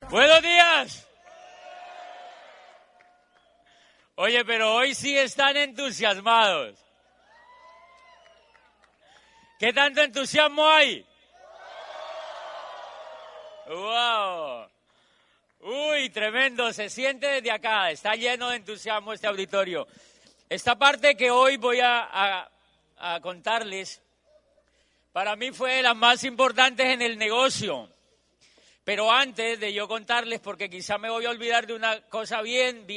Buenos días. Oye, pero hoy sí están entusiasmados. ¿Qué tanto entusiasmo hay? ¡Wow! Uy, tremendo, se siente desde acá, está lleno de entusiasmo este auditorio. Esta parte que hoy voy a contarles, para mí fue de las más importantes en el negocio. Pero antes de yo contarles, porque quizá me voy a olvidar de una cosa bien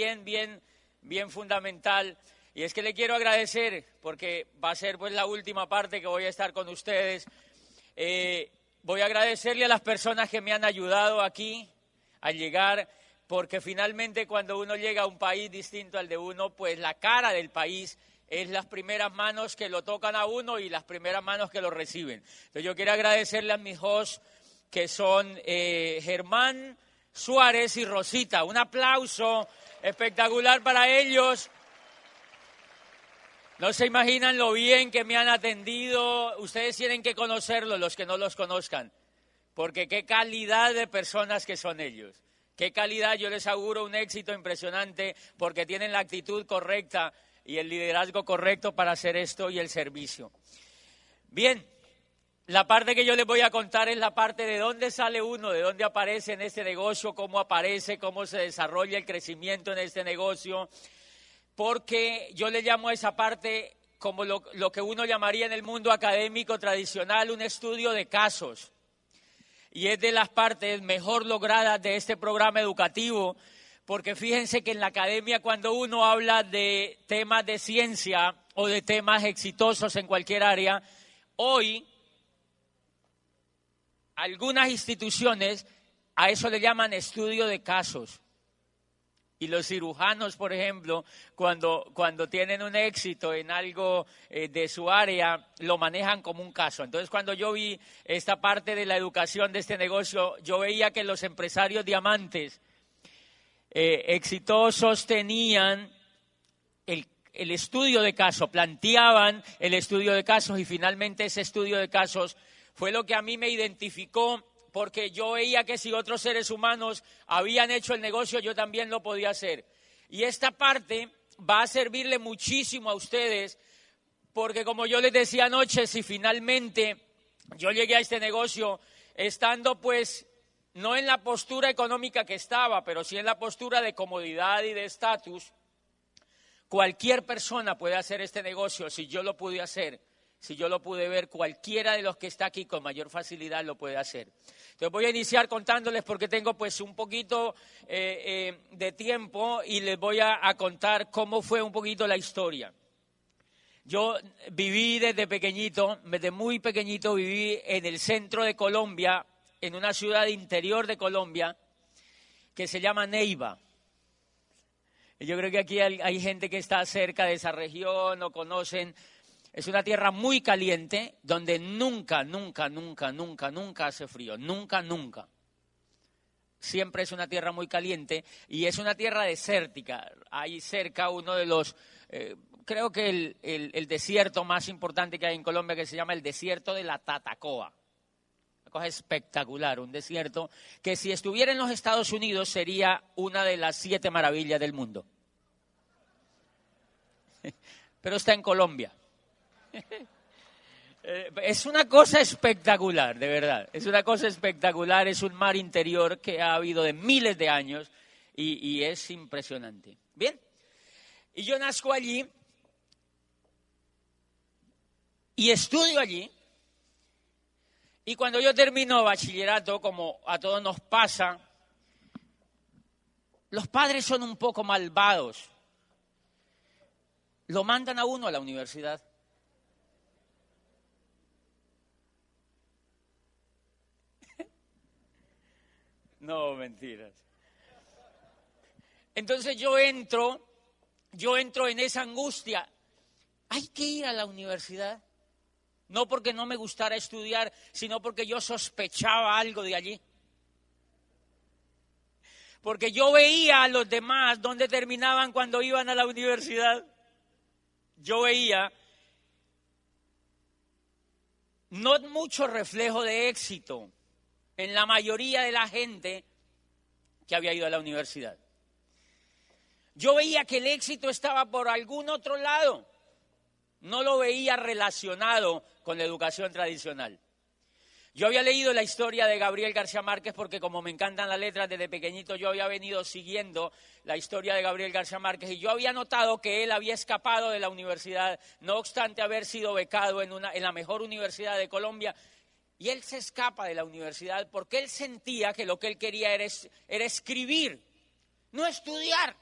fundamental, y es que le quiero agradecer, porque va a ser pues la última parte que voy a estar con ustedes. Voy a agradecerle a las personas que me han ayudado aquí a llegar, porque finalmente cuando uno llega a un país distinto al de uno, pues la cara del país es las primeras manos que lo tocan a uno y las primeras manos que lo reciben. Entonces yo quiero agradecerle a mis hosts, que son Germán Suárez y Rosita. Un aplauso espectacular para ellos. No se imaginan lo bien que me han atendido. Ustedes tienen que conocerlos, los que no los conozcan, porque qué calidad de personas que son ellos. Qué calidad, yo les auguro un éxito impresionante, porque tienen la actitud correcta y el liderazgo correcto para hacer esto y el servicio. Bien. La parte que yo les voy a contar es la parte de dónde sale uno, de dónde aparece en este negocio, cómo aparece, cómo se desarrolla el crecimiento en este negocio, porque yo le llamo a esa parte como lo que uno llamaría en el mundo académico tradicional un estudio de casos. Y es de las partes mejor logradas de este programa educativo, porque fíjense que en la academia cuando uno habla de temas de ciencia o de temas exitosos en cualquier área, hoy algunas instituciones a eso le llaman estudio de casos. Y los cirujanos, por ejemplo, cuando tienen un éxito en algo de su área, lo manejan como un caso. Entonces, cuando yo vi esta parte de la educación de este negocio, yo veía que los empresarios diamantes exitosos tenían el estudio de casos, planteaban el estudio de casos y finalmente ese estudio de casos fue lo que a mí me identificó, porque yo veía que si otros seres humanos habían hecho el negocio, yo también lo podía hacer. Y esta parte va a servirle muchísimo a ustedes, porque como yo les decía anoche, si finalmente yo llegué a este negocio estando pues no en la postura económica que estaba, pero sí en la postura de comodidad y de estatus, cualquier persona puede hacer este negocio si yo lo pude hacer. Si yo lo pude ver, cualquiera de los que está aquí con mayor facilidad lo puede hacer. Entonces voy a iniciar contándoles porque tengo pues un poquito de tiempo y les voy a contar cómo fue un poquito la historia. Yo viví desde pequeñito, desde muy pequeñito viví en el centro de Colombia, en una ciudad interior de Colombia que se llama Neiva. Yo creo que aquí hay gente que está cerca de esa región o conocen. Es una tierra muy caliente donde nunca hace frío, nunca. Siempre es una tierra muy caliente y es una tierra desértica. Hay cerca uno de los, creo que el desierto más importante que hay en Colombia, que se llama el desierto de la Tatacoa. Una cosa espectacular, un desierto que si estuviera en los Estados Unidos sería una de las 7 maravillas del mundo. Pero está en Colombia. Es una cosa espectacular, de verdad. Es una cosa espectacular, es un mar interior que ha habido de miles de años y es impresionante. Bien, y yo nazco allí y estudio allí. Y cuando yo termino bachillerato, como a todos nos pasa, los padres son un poco malvados. Lo mandan a uno a la universidad. No, mentiras. Entonces yo entro en esa angustia. Hay que ir a la universidad. No porque no me gustara estudiar, sino porque yo sospechaba algo de allí. Porque yo veía a los demás dónde terminaban cuando iban a la universidad. Yo veía no mucho reflejo de éxito en la mayoría de la gente que había ido a la universidad. Yo veía que el éxito estaba por algún otro lado. No lo veía relacionado con la educación tradicional. Yo había leído la historia de Gabriel García Márquez porque como me encantan las letras desde pequeñito, yo había venido siguiendo la historia de Gabriel García Márquez y yo había notado que él había escapado de la universidad, no obstante haber sido becado en la mejor universidad de Colombia. Y él se escapa de la universidad porque él sentía que lo que él quería era escribir, no estudiar,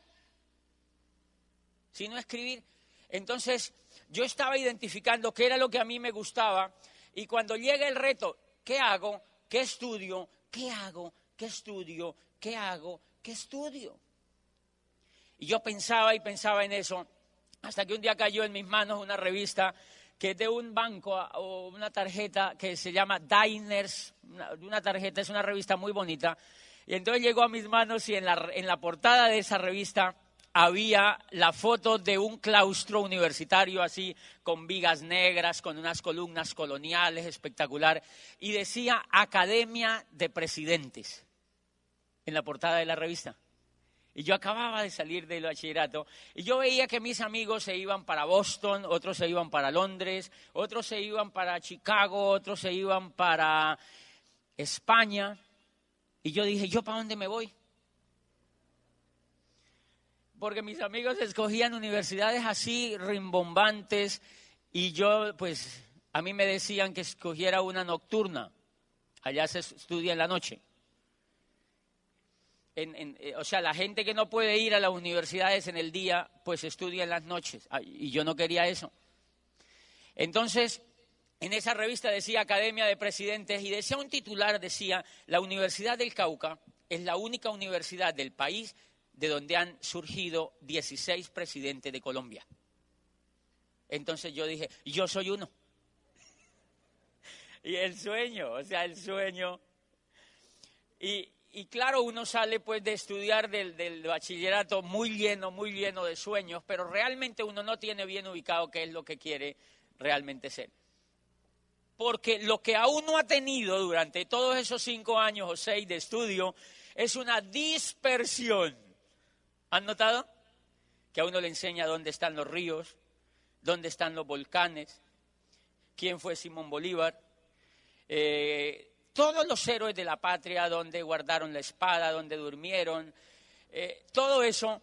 sino escribir. Entonces yo estaba identificando qué era lo que a mí me gustaba y cuando llega el reto, ¿qué hago? ¿Qué estudio? ¿Qué hago? ¿Qué estudio? ¿Qué hago? ¿Qué estudio? Y yo pensaba y pensaba en eso, hasta que un día cayó en mis manos una revista que es de un banco o una tarjeta que se llama Diners, una tarjeta, es una revista muy bonita. Y entonces llegó a mis manos y en la portada de esa revista había la foto de un claustro universitario así, con vigas negras, con unas columnas coloniales, espectacular, y decía Academia de Presidentes en la portada de la revista. Y yo acababa de salir del bachillerato y yo veía que mis amigos se iban para Boston, otros se iban para Londres, otros se iban para Chicago, otros se iban para España. Y yo dije, ¿yo para dónde me voy? Porque mis amigos escogían universidades así rimbombantes y yo, pues, a mí me decían que escogiera una nocturna. Allá se estudia en la noche. O sea, la gente que no puede ir a las universidades en el día, pues estudia en las noches. Y yo no quería eso. Entonces, en esa revista decía Academia de Presidentes y decía un titular, decía, la Universidad del Cauca es la única universidad del país de donde han surgido 16 presidentes de Colombia. Entonces yo dije, yo soy uno. Y el sueño. Y claro, uno sale pues de estudiar del bachillerato muy lleno de sueños, pero realmente uno no tiene bien ubicado qué es lo que quiere realmente ser. Porque lo que a uno ha tenido durante todos esos 5 años o 6 de estudio es una dispersión. ¿Han notado? Que a uno le enseña dónde están los ríos, dónde están los volcanes, quién fue Simón Bolívar, todos los héroes de la patria, dónde guardaron la espada, dónde durmieron, todo eso,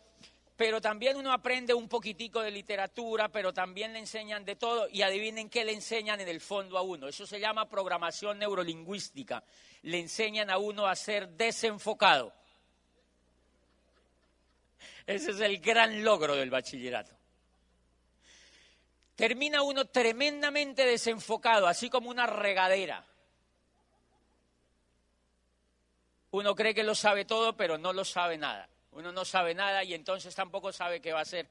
pero también uno aprende un poquitico de literatura, pero también le enseñan de todo, y adivinen qué le enseñan en el fondo a uno, eso se llama programación neurolingüística, le enseñan a uno a ser desenfocado. Ese es el gran logro del bachillerato. Termina uno tremendamente desenfocado, así como una regadera. Uno cree que lo sabe todo, pero no lo sabe nada. Uno no sabe nada y entonces tampoco sabe qué va a hacer.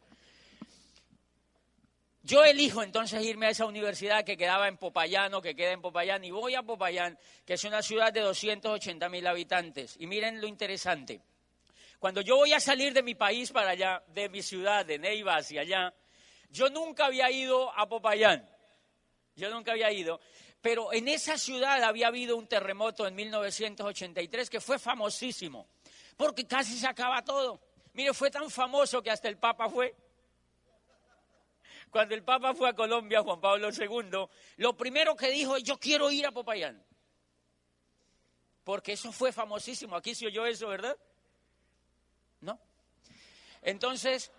Yo elijo entonces irme a esa universidad que quedaba en Popayán o que queda en Popayán y voy a Popayán, que es una ciudad de 280.000 habitantes. Y miren lo interesante. Cuando yo voy a salir de mi país para allá, de mi ciudad, de Neiva hacia allá, yo nunca había ido a Popayán. Pero en esa ciudad había habido un terremoto en 1983 que fue famosísimo, porque casi se acaba todo. Mire, fue tan famoso que hasta el Papa fue. Cuando el Papa fue a Colombia, Juan Pablo II, lo primero que dijo es, yo quiero ir a Popayán. Porque eso fue famosísimo. Aquí se oyó eso, ¿verdad? ¿No? Entonces,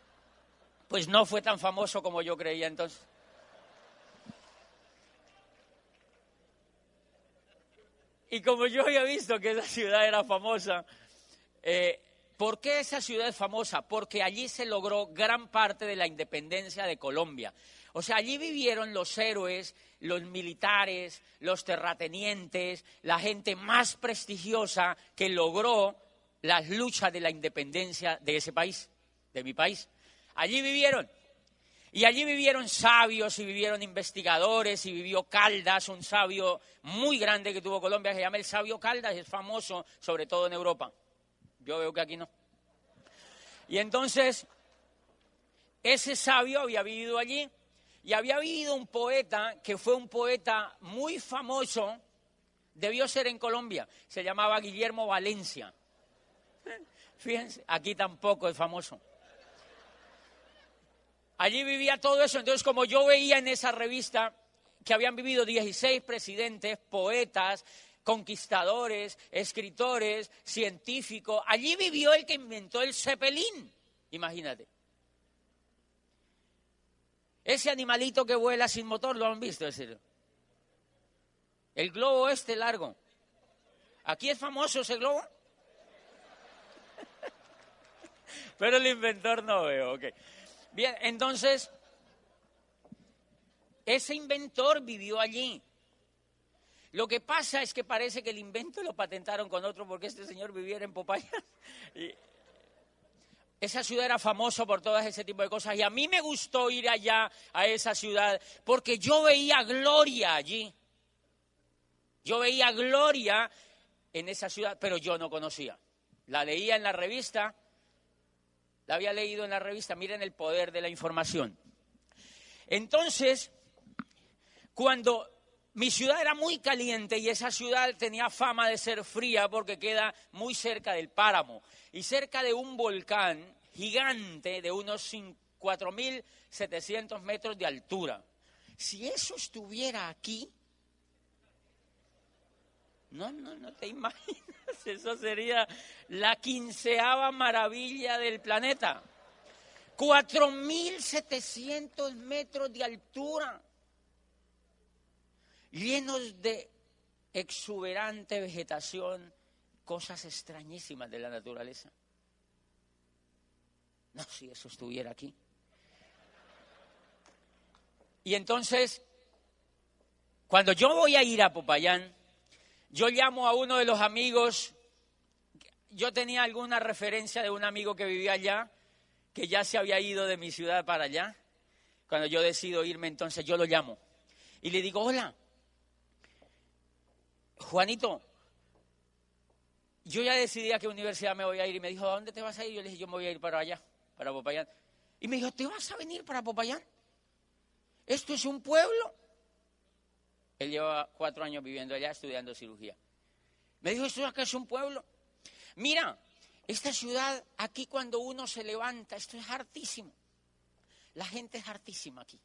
pues no fue tan famoso como yo creía entonces. Y como yo había visto que esa ciudad era famosa, ¿por qué esa ciudad es famosa? Porque allí se logró gran parte de la independencia de Colombia. O sea, allí vivieron los héroes, los militares, los terratenientes, la gente más prestigiosa que logró las luchas de la independencia de ese país, de mi país. Allí vivieron. Y allí vivieron sabios y vivieron investigadores y vivió Caldas, un sabio muy grande que tuvo Colombia, que se llama el sabio Caldas, es famoso sobre todo en Europa. Yo veo que aquí no. Y entonces, ese sabio había vivido allí y había vivido un poeta que fue un poeta muy famoso, debió ser en Colombia, se llamaba Guillermo Valencia. Fíjense, aquí tampoco es famoso. Allí vivía todo eso. Entonces, como yo veía en esa revista que habían vivido 16 presidentes, poetas, conquistadores, escritores, científicos, allí vivió el que inventó el Zeppelin. Imagínate. Ese animalito que vuela sin motor, ¿lo han visto? Es decir, el globo este largo. ¿Aquí es famoso ese globo? Pero el inventor no veo, ok. Bien, entonces, ese inventor vivió allí. Lo que pasa es que parece que el invento lo patentaron con otro porque este señor viviera en Popayán. Y esa ciudad era famosa por todo ese tipo de cosas y a mí me gustó ir allá a esa ciudad porque yo veía gloria allí. Yo veía gloria en esa ciudad, pero yo no conocía. La leía en la revista, la había leído en la revista, miren el poder de la información. Entonces, cuando mi ciudad era muy caliente y esa ciudad tenía fama de ser fría porque queda muy cerca del páramo y cerca de un volcán gigante de unos 4.700 metros de altura. Si eso estuviera aquí, no te imaginas, eso sería la 15ª maravilla del planeta. 4.700 metros de altura, llenos de exuberante vegetación, cosas extrañísimas de la naturaleza. No, si eso estuviera aquí. Y entonces, cuando yo voy a ir a Popayán, yo llamo a uno de los amigos. Yo tenía alguna referencia de un amigo que vivía allá, que ya se había ido de mi ciudad para allá. Cuando yo decido irme, entonces yo lo llamo. Y le digo, hola, Juanito, yo ya decidí a qué universidad me voy a ir. Y me dijo, ¿a dónde te vas a ir? Yo le dije, yo me voy a ir para allá, para Popayán. Y me dijo, ¿te vas a venir para Popayán? ¿Esto es un pueblo? Él lleva 4 años viviendo allá, estudiando cirugía. Me dijo, ¿esto acá es un pueblo? Mira, esta ciudad, aquí cuando uno se levanta, esto es hartísimo. La gente es hartísima aquí.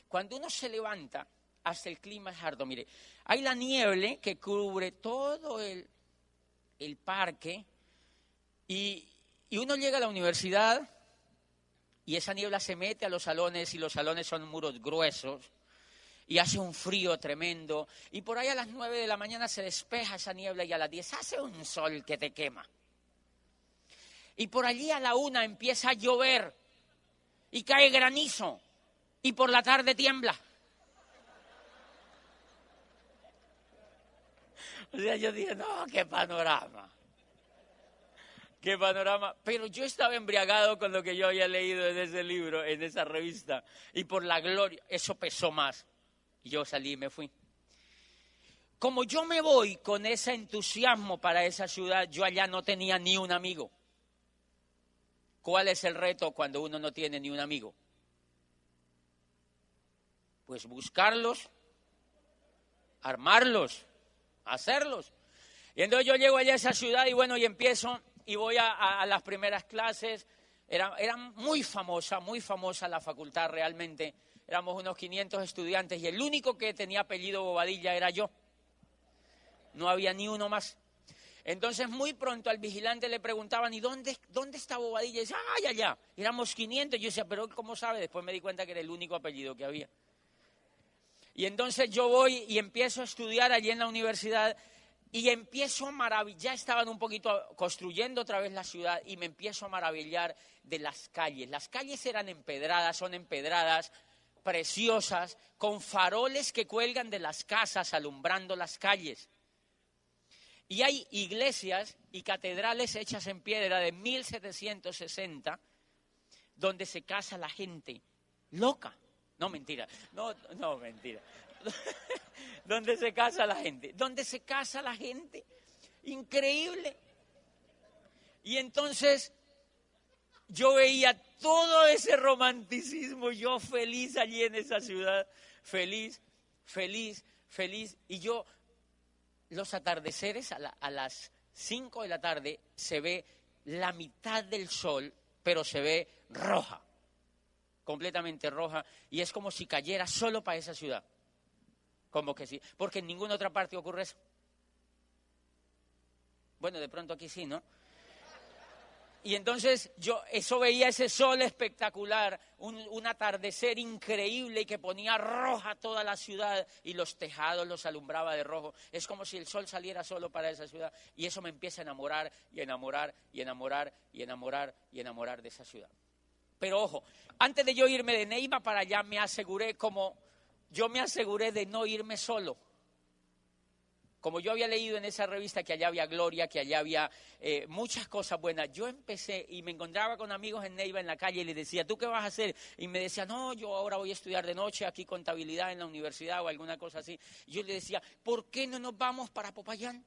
Cuando uno se levanta, hasta el clima es harto. Mire, hay la nieve que cubre todo el parque y uno llega a la universidad y esa niebla se mete a los salones y los salones son muros gruesos y hace un frío tremendo y por ahí a las 9 de la mañana se despeja esa niebla y a las 10 hace un sol que te quema. Y por allí a la 1 empieza a llover y cae granizo y por la tarde tiembla. O sea, yo dije, no, qué panorama. Qué panorama. Pero yo estaba embriagado con lo que yo había leído en ese libro, en esa revista. Y por la gloria, eso pesó más. Y yo salí y me fui. Como yo me voy con ese entusiasmo para esa ciudad, yo allá no tenía ni un amigo. ¿Cuál es el reto cuando uno no tiene ni un amigo? Pues buscarlos, armarlos, hacerlos. Y entonces yo llego allá a esa ciudad y bueno, y empiezo y voy a las primeras clases. Era muy famosa la facultad realmente. Éramos unos 500 estudiantes y el único que tenía apellido Bobadilla era yo. No había ni uno más. Entonces muy pronto al vigilante le preguntaban, ¿y dónde está Bobadilla? Y dice, ¡ay, allá! Éramos 500. Yo decía, ¿pero ¿cómo sabe? Después me di cuenta que era el único apellido que había. Y entonces yo voy y empiezo a estudiar allí en la universidad y empiezo a maravillar. Ya estaban un poquito construyendo otra vez la ciudad y me empiezo a maravillar de las calles. Las calles eran empedradas, son empedradas, preciosas, con faroles que cuelgan de las casas alumbrando las calles. Y hay iglesias y catedrales hechas en piedra de 1760 donde se casa la gente loca. No, mentira. No, mentira. ¿Dónde se casa la gente? ¿Dónde se casa la gente? Increíble. Y entonces yo veía todo ese romanticismo, yo feliz allí en esa ciudad, feliz. Y yo, los atardeceres a las 5 de la tarde, se ve la mitad del sol, pero se ve roja, completamente roja, y es como si cayera solo para esa ciudad. Como que sí, porque en ninguna otra parte ocurre eso. Bueno, de pronto aquí sí, ¿no? Y entonces yo veía ese sol espectacular, un atardecer increíble y que ponía roja toda la ciudad y los tejados los alumbraba de rojo. Es como si el sol saliera solo para esa ciudad y eso me empieza a enamorar y enamorar y enamorar y enamorar y enamorar de esa ciudad. Pero ojo, antes de yo irme de Neiva para allá me aseguré de no irme solo. Como yo había leído en esa revista que allá había gloria, que allá había muchas cosas buenas, yo empecé y me encontraba con amigos en Neiva en la calle y les decía, ¿tú qué vas a hacer? Y me decían, no, yo ahora voy a estudiar de noche aquí contabilidad en la universidad o alguna cosa así. Y yo les decía, ¿por qué no nos vamos para Popayán?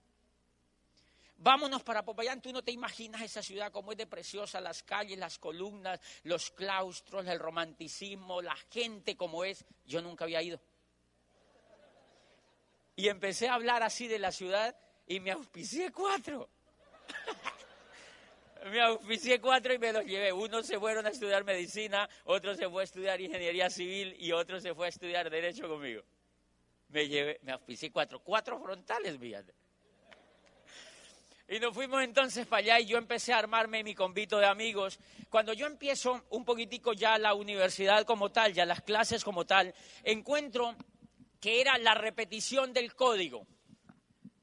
Vámonos para Popayán, tú no te imaginas esa ciudad como es de preciosa, las calles, las columnas, los claustros, el romanticismo, la gente como es. Yo nunca había ido. Y empecé a hablar así de la ciudad y me auspicié 4. Me auspicié 4 y me los llevé. Unos se fueron a estudiar medicina, otro se fue a estudiar ingeniería civil y otro se fue a estudiar derecho conmigo. Me auspicié 4 frontales, fíjate. Y nos fuimos entonces para allá y yo empecé a armarme mi convito de amigos. Cuando yo empiezo un poquitico ya la universidad como tal, ya las clases como tal, encuentro que era la repetición del código.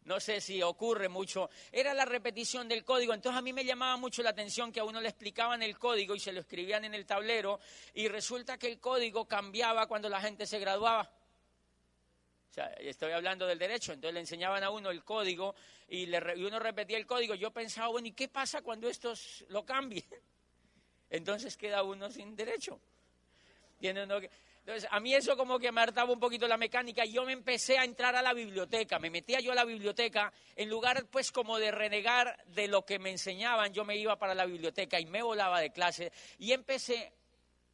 No sé si ocurre mucho. Era la repetición del código. Entonces a mí me llamaba mucho la atención que a uno le explicaban el código y se lo escribían en el tablero y resulta que el código cambiaba cuando la gente se graduaba. O sea, estoy hablando del derecho. Entonces le enseñaban a uno el código y uno repetía el código. Yo pensaba, bueno, ¿y qué pasa cuando estos lo cambien? Entonces queda uno sin derecho. Tiene uno que... Entonces, a mí eso como que me hartaba un poquito la mecánica y yo me empecé a entrar a la biblioteca, me metía yo a la biblioteca, en lugar pues como de renegar de lo que me enseñaban, yo me iba para la biblioteca y me volaba de clase y empecé,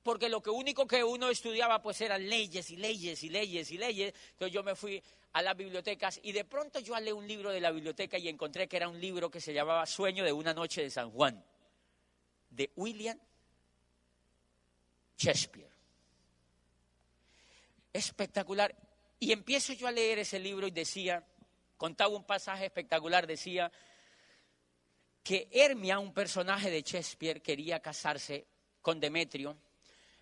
porque lo único que uno estudiaba pues eran leyes y leyes y leyes y leyes, entonces yo me fui a las bibliotecas y de pronto yo leí un libro de la biblioteca y encontré que era un libro que se llamaba Sueño de una noche de San Juan, de William Shakespeare. Espectacular. Y empiezo yo a leer ese libro y contaba un pasaje espectacular, decía que Hermia, un personaje de Shakespeare, quería casarse con Demetrio,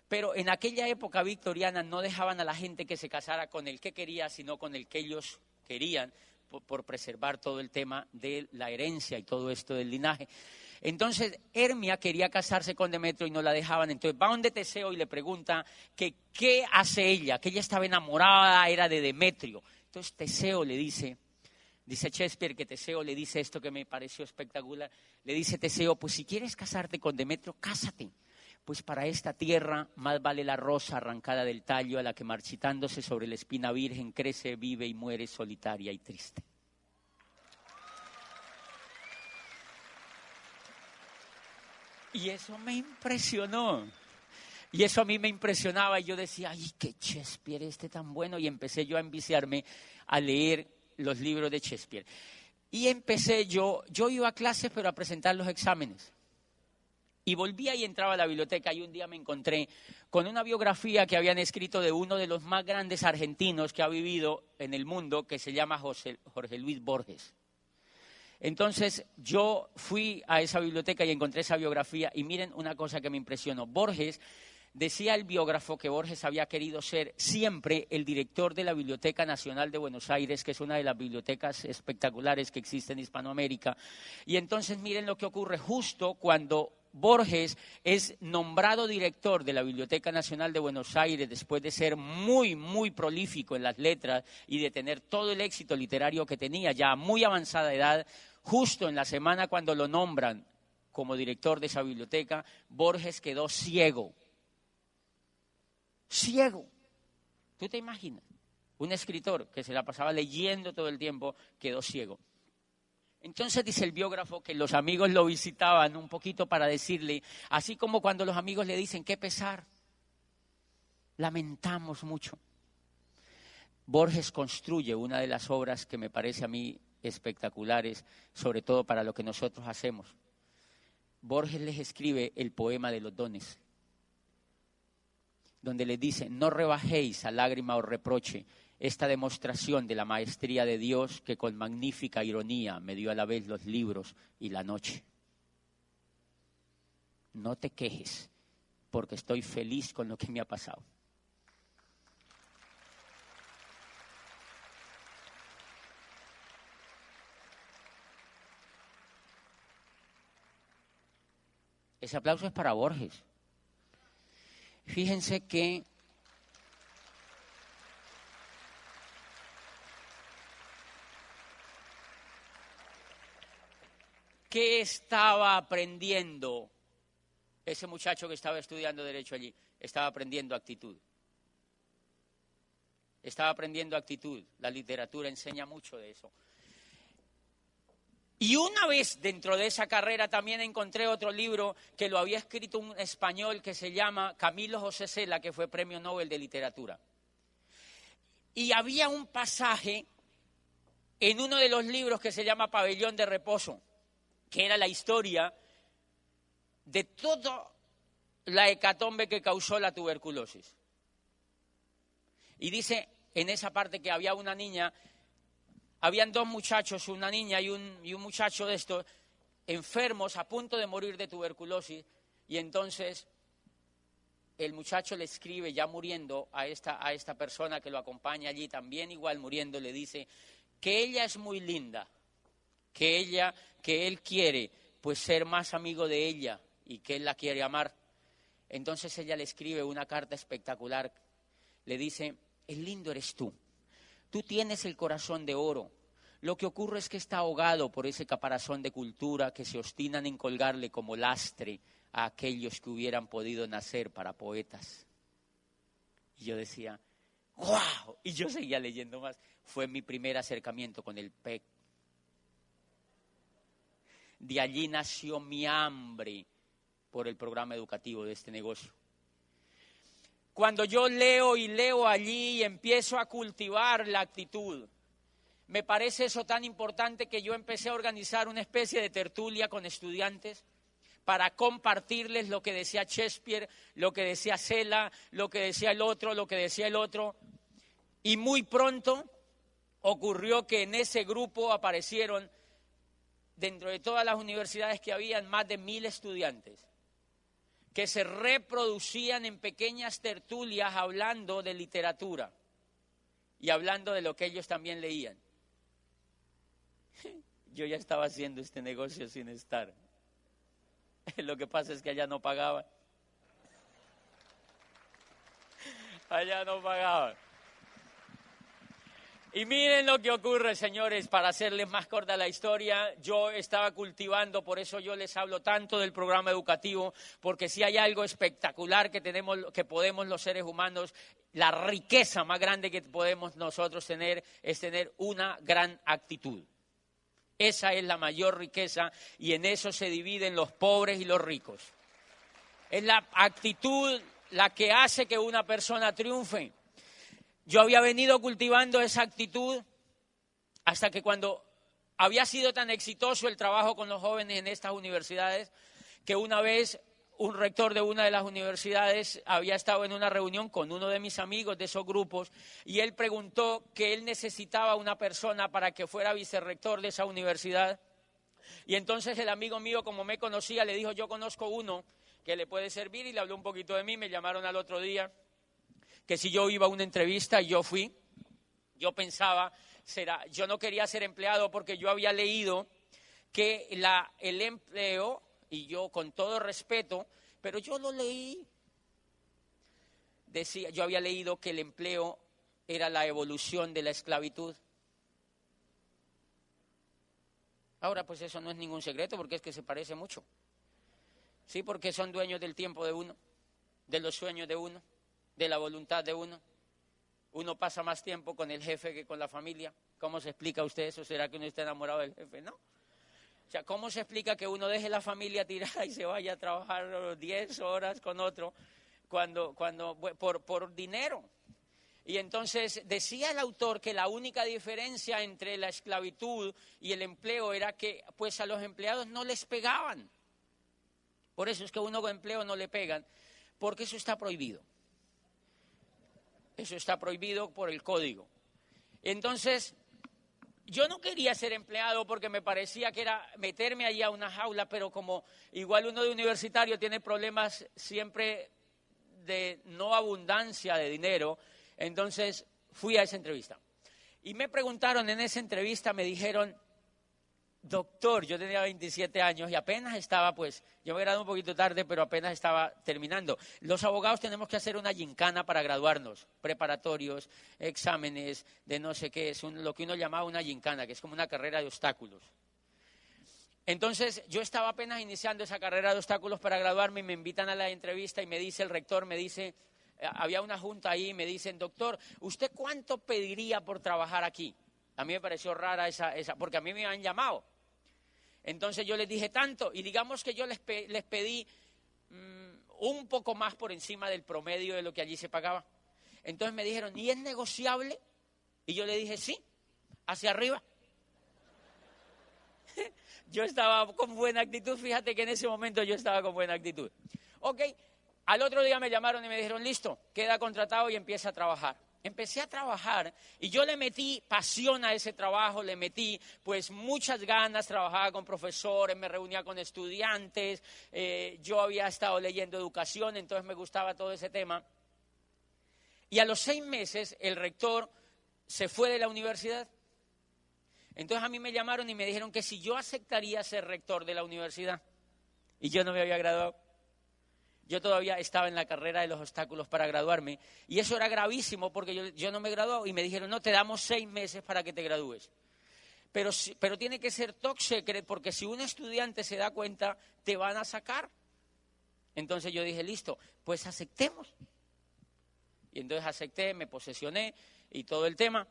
pero en aquella época victoriana no dejaban a la gente que se casara con el que quería, sino con el que ellos querían, por preservar todo el tema de la herencia y todo esto del linaje. Entonces, Hermia quería casarse con Demetrio y no la dejaban. Entonces, va donde Teseo y le pregunta que qué hace ella, que ella estaba enamorada, era de Demetrio. Entonces, Teseo le dice Shakespeare que Teseo le dice esto que me pareció espectacular. Le dice Teseo, pues si quieres casarte con Demetrio, cásate. Pues para esta tierra más vale la rosa arrancada del tallo a la que marchitándose sobre la espina virgen crece, vive y muere solitaria y triste. Y eso me impresionó. Y eso a mí me impresionaba y yo decía, ¡ay, qué Shakespeare tan bueno! Y empecé yo a enviciarme a leer los libros de Shakespeare. Y empecé yo iba a clases pero a presentar los exámenes. Y volvía y entraba a la biblioteca y un día me encontré con una biografía que habían escrito de uno de los más grandes argentinos que ha vivido en el mundo, que se llama Jorge Luis Borges. Entonces yo fui a esa biblioteca y encontré esa biografía y miren una cosa que me impresionó. Borges, decía el biógrafo que Borges había querido ser siempre el director de la Biblioteca Nacional de Buenos Aires, que es una de las bibliotecas espectaculares que existe en Hispanoamérica. Y entonces miren lo que ocurre justo cuando Borges es nombrado director de la Biblioteca Nacional de Buenos Aires después de ser muy, muy prolífico en las letras y de tener todo el éxito literario que tenía ya a muy avanzada edad. Justo en la semana cuando lo nombran como director de esa biblioteca, Borges quedó ciego. Ciego. ¿Tú te imaginas? Un escritor que se la pasaba leyendo todo el tiempo quedó ciego. Entonces dice el biógrafo que los amigos lo visitaban un poquito para decirle, así como cuando los amigos le dicen, qué pesar, lamentamos mucho. Borges construye una de las obras que me parece a mí espectaculares, sobre todo para lo que nosotros hacemos. Borges les escribe el poema de los dones, donde les dice: no rebajéis a lágrima o reproche esta demostración de la maestría de Dios que con magnífica ironía me dio a la vez los libros y la noche. No te quejes, porque estoy feliz con lo que me ha pasado. Ese aplauso es para Borges. Fíjense que ¿qué estaba aprendiendo ese muchacho que estaba estudiando Derecho allí? Estaba aprendiendo actitud. Estaba aprendiendo actitud. La literatura enseña mucho de eso. Y una vez dentro de esa carrera también encontré otro libro que lo había escrito un español que se llama Camilo José Cela, que fue Premio Nobel de Literatura. Y había un pasaje en uno de los libros que se llama Pabellón de Reposo, que era la historia de toda la hecatombe que causó la tuberculosis. Y dice en esa parte que había una niña, habían dos muchachos, una niña y un muchacho de estos, enfermos, a punto de morir de tuberculosis, y entonces el muchacho le escribe, ya muriendo, a esta persona que lo acompaña allí, también igual muriendo, le dice que ella es muy linda, que él quiere pues ser más amigo de ella y que él la quiere amar. Entonces ella le escribe una carta espectacular, le dice: el lindo eres tú. Tú tienes el corazón de oro. Lo que ocurre es que está ahogado por ese caparazón de cultura que se obstinan en colgarle como lastre a aquellos que hubieran podido nacer para poetas. Y yo decía, ¡guau! Y yo seguía leyendo más. Fue mi primer acercamiento con el PEC. De allí nació mi hambre por el programa educativo de este negocio. Cuando yo leo y leo allí y empiezo a cultivar la actitud, me parece eso tan importante que yo empecé a organizar una especie de tertulia con estudiantes para compartirles lo que decía Shakespeare, lo que decía Cela, lo que decía el otro. Y muy pronto ocurrió que en ese grupo aparecieron, dentro de todas las universidades que habían, más de 1000 estudiantes que se reproducían en pequeñas tertulias hablando de literatura y hablando de lo que ellos también leían. Yo ya estaba haciendo este negocio sin estar. Lo que pasa es que allá no pagaban. Allá no pagaban. Y miren lo que ocurre, señores, para hacerles más corta la historia. Yo estaba cultivando, por eso yo les hablo tanto del programa educativo, porque si hay algo espectacular que podemos los seres humanos, la riqueza más grande que podemos nosotros tener es tener una gran actitud. Esa es la mayor riqueza y en eso se dividen los pobres y los ricos. Es la actitud la que hace que una persona triunfe. Yo había venido cultivando esa actitud hasta que cuando había sido tan exitoso el trabajo con los jóvenes en estas universidades, que una vez un rector de una de las universidades había estado en una reunión con uno de mis amigos de esos grupos y él preguntó que él necesitaba una persona para que fuera vicerrector de esa universidad. Y entonces el amigo mío, como me conocía, le dijo: yo conozco uno que le puede servir, y le habló un poquito de mí. Me llamaron al otro día que si yo iba a una entrevista, y yo fui. Yo pensaba, yo no quería ser empleado porque yo había leído que el empleo, y yo con todo respeto, pero yo lo leí, yo había leído que el empleo era la evolución de la esclavitud. Ahora pues eso no es ningún secreto, porque es que se parece mucho. Sí, porque son dueños del tiempo de uno, de los sueños de uno, de la voluntad de uno. Uno pasa más tiempo con el jefe que con la familia. ¿Cómo se explica a usted eso? ¿Será que uno está enamorado del jefe? No. O sea, ¿cómo se explica que uno deje la familia tirada y se vaya a trabajar 10 horas con otro por dinero? Y entonces decía el autor que la única diferencia entre la esclavitud y el empleo era que pues a los empleados no les pegaban. Por eso es que a uno con empleo no le pegan, porque eso está prohibido. Eso está prohibido por el código. Entonces, yo no quería ser empleado porque me parecía que era meterme allí a una jaula, pero como igual uno de universitario tiene problemas siempre de no abundancia de dinero, entonces fui a esa entrevista. Y me preguntaron en esa entrevista, me dijeron, doctor, yo tenía 27 años y apenas estaba, pues, yo me gradué un poquito tarde, pero apenas estaba terminando. Los abogados tenemos que hacer una gincana para graduarnos, preparatorios, exámenes de no sé qué, es lo que uno llamaba una gincana, que es como una carrera de obstáculos. Entonces, yo estaba apenas iniciando esa carrera de obstáculos para graduarme y me invitan a la entrevista y me dice el rector, me dice, había una junta ahí y me dicen, doctor, ¿usted cuánto pediría por trabajar aquí? A mí me pareció rara esa porque a mí me habían llamado. Entonces yo les dije tanto, y digamos que yo les pedí un poco más por encima del promedio de lo que allí se pagaba. Entonces me dijeron, ¿y es negociable? Y yo le dije, sí, hacia arriba. Yo estaba con buena actitud, fíjate que en ese momento yo estaba con buena actitud. Ok, al otro día me llamaron y me dijeron, listo, queda contratado y empieza a trabajar. Empecé a trabajar y yo le metí pasión a ese trabajo, le metí pues muchas ganas, trabajaba con profesores, me reunía con estudiantes, yo había estado leyendo educación, entonces me gustaba todo ese tema. Y a los 6 meses el rector se fue de la universidad. Entonces a mí me llamaron y me dijeron que si yo aceptaría ser rector de la universidad. Y yo no me había graduado. Yo todavía estaba en la carrera de los obstáculos para graduarme y eso era gravísimo porque yo no me gradué y me dijeron, no, te damos 6 meses para que te gradúes. Pero tiene que ser top secret porque si un estudiante se da cuenta, te van a sacar. Entonces yo dije, listo, pues aceptemos. Y entonces acepté, me posesioné y todo el tema.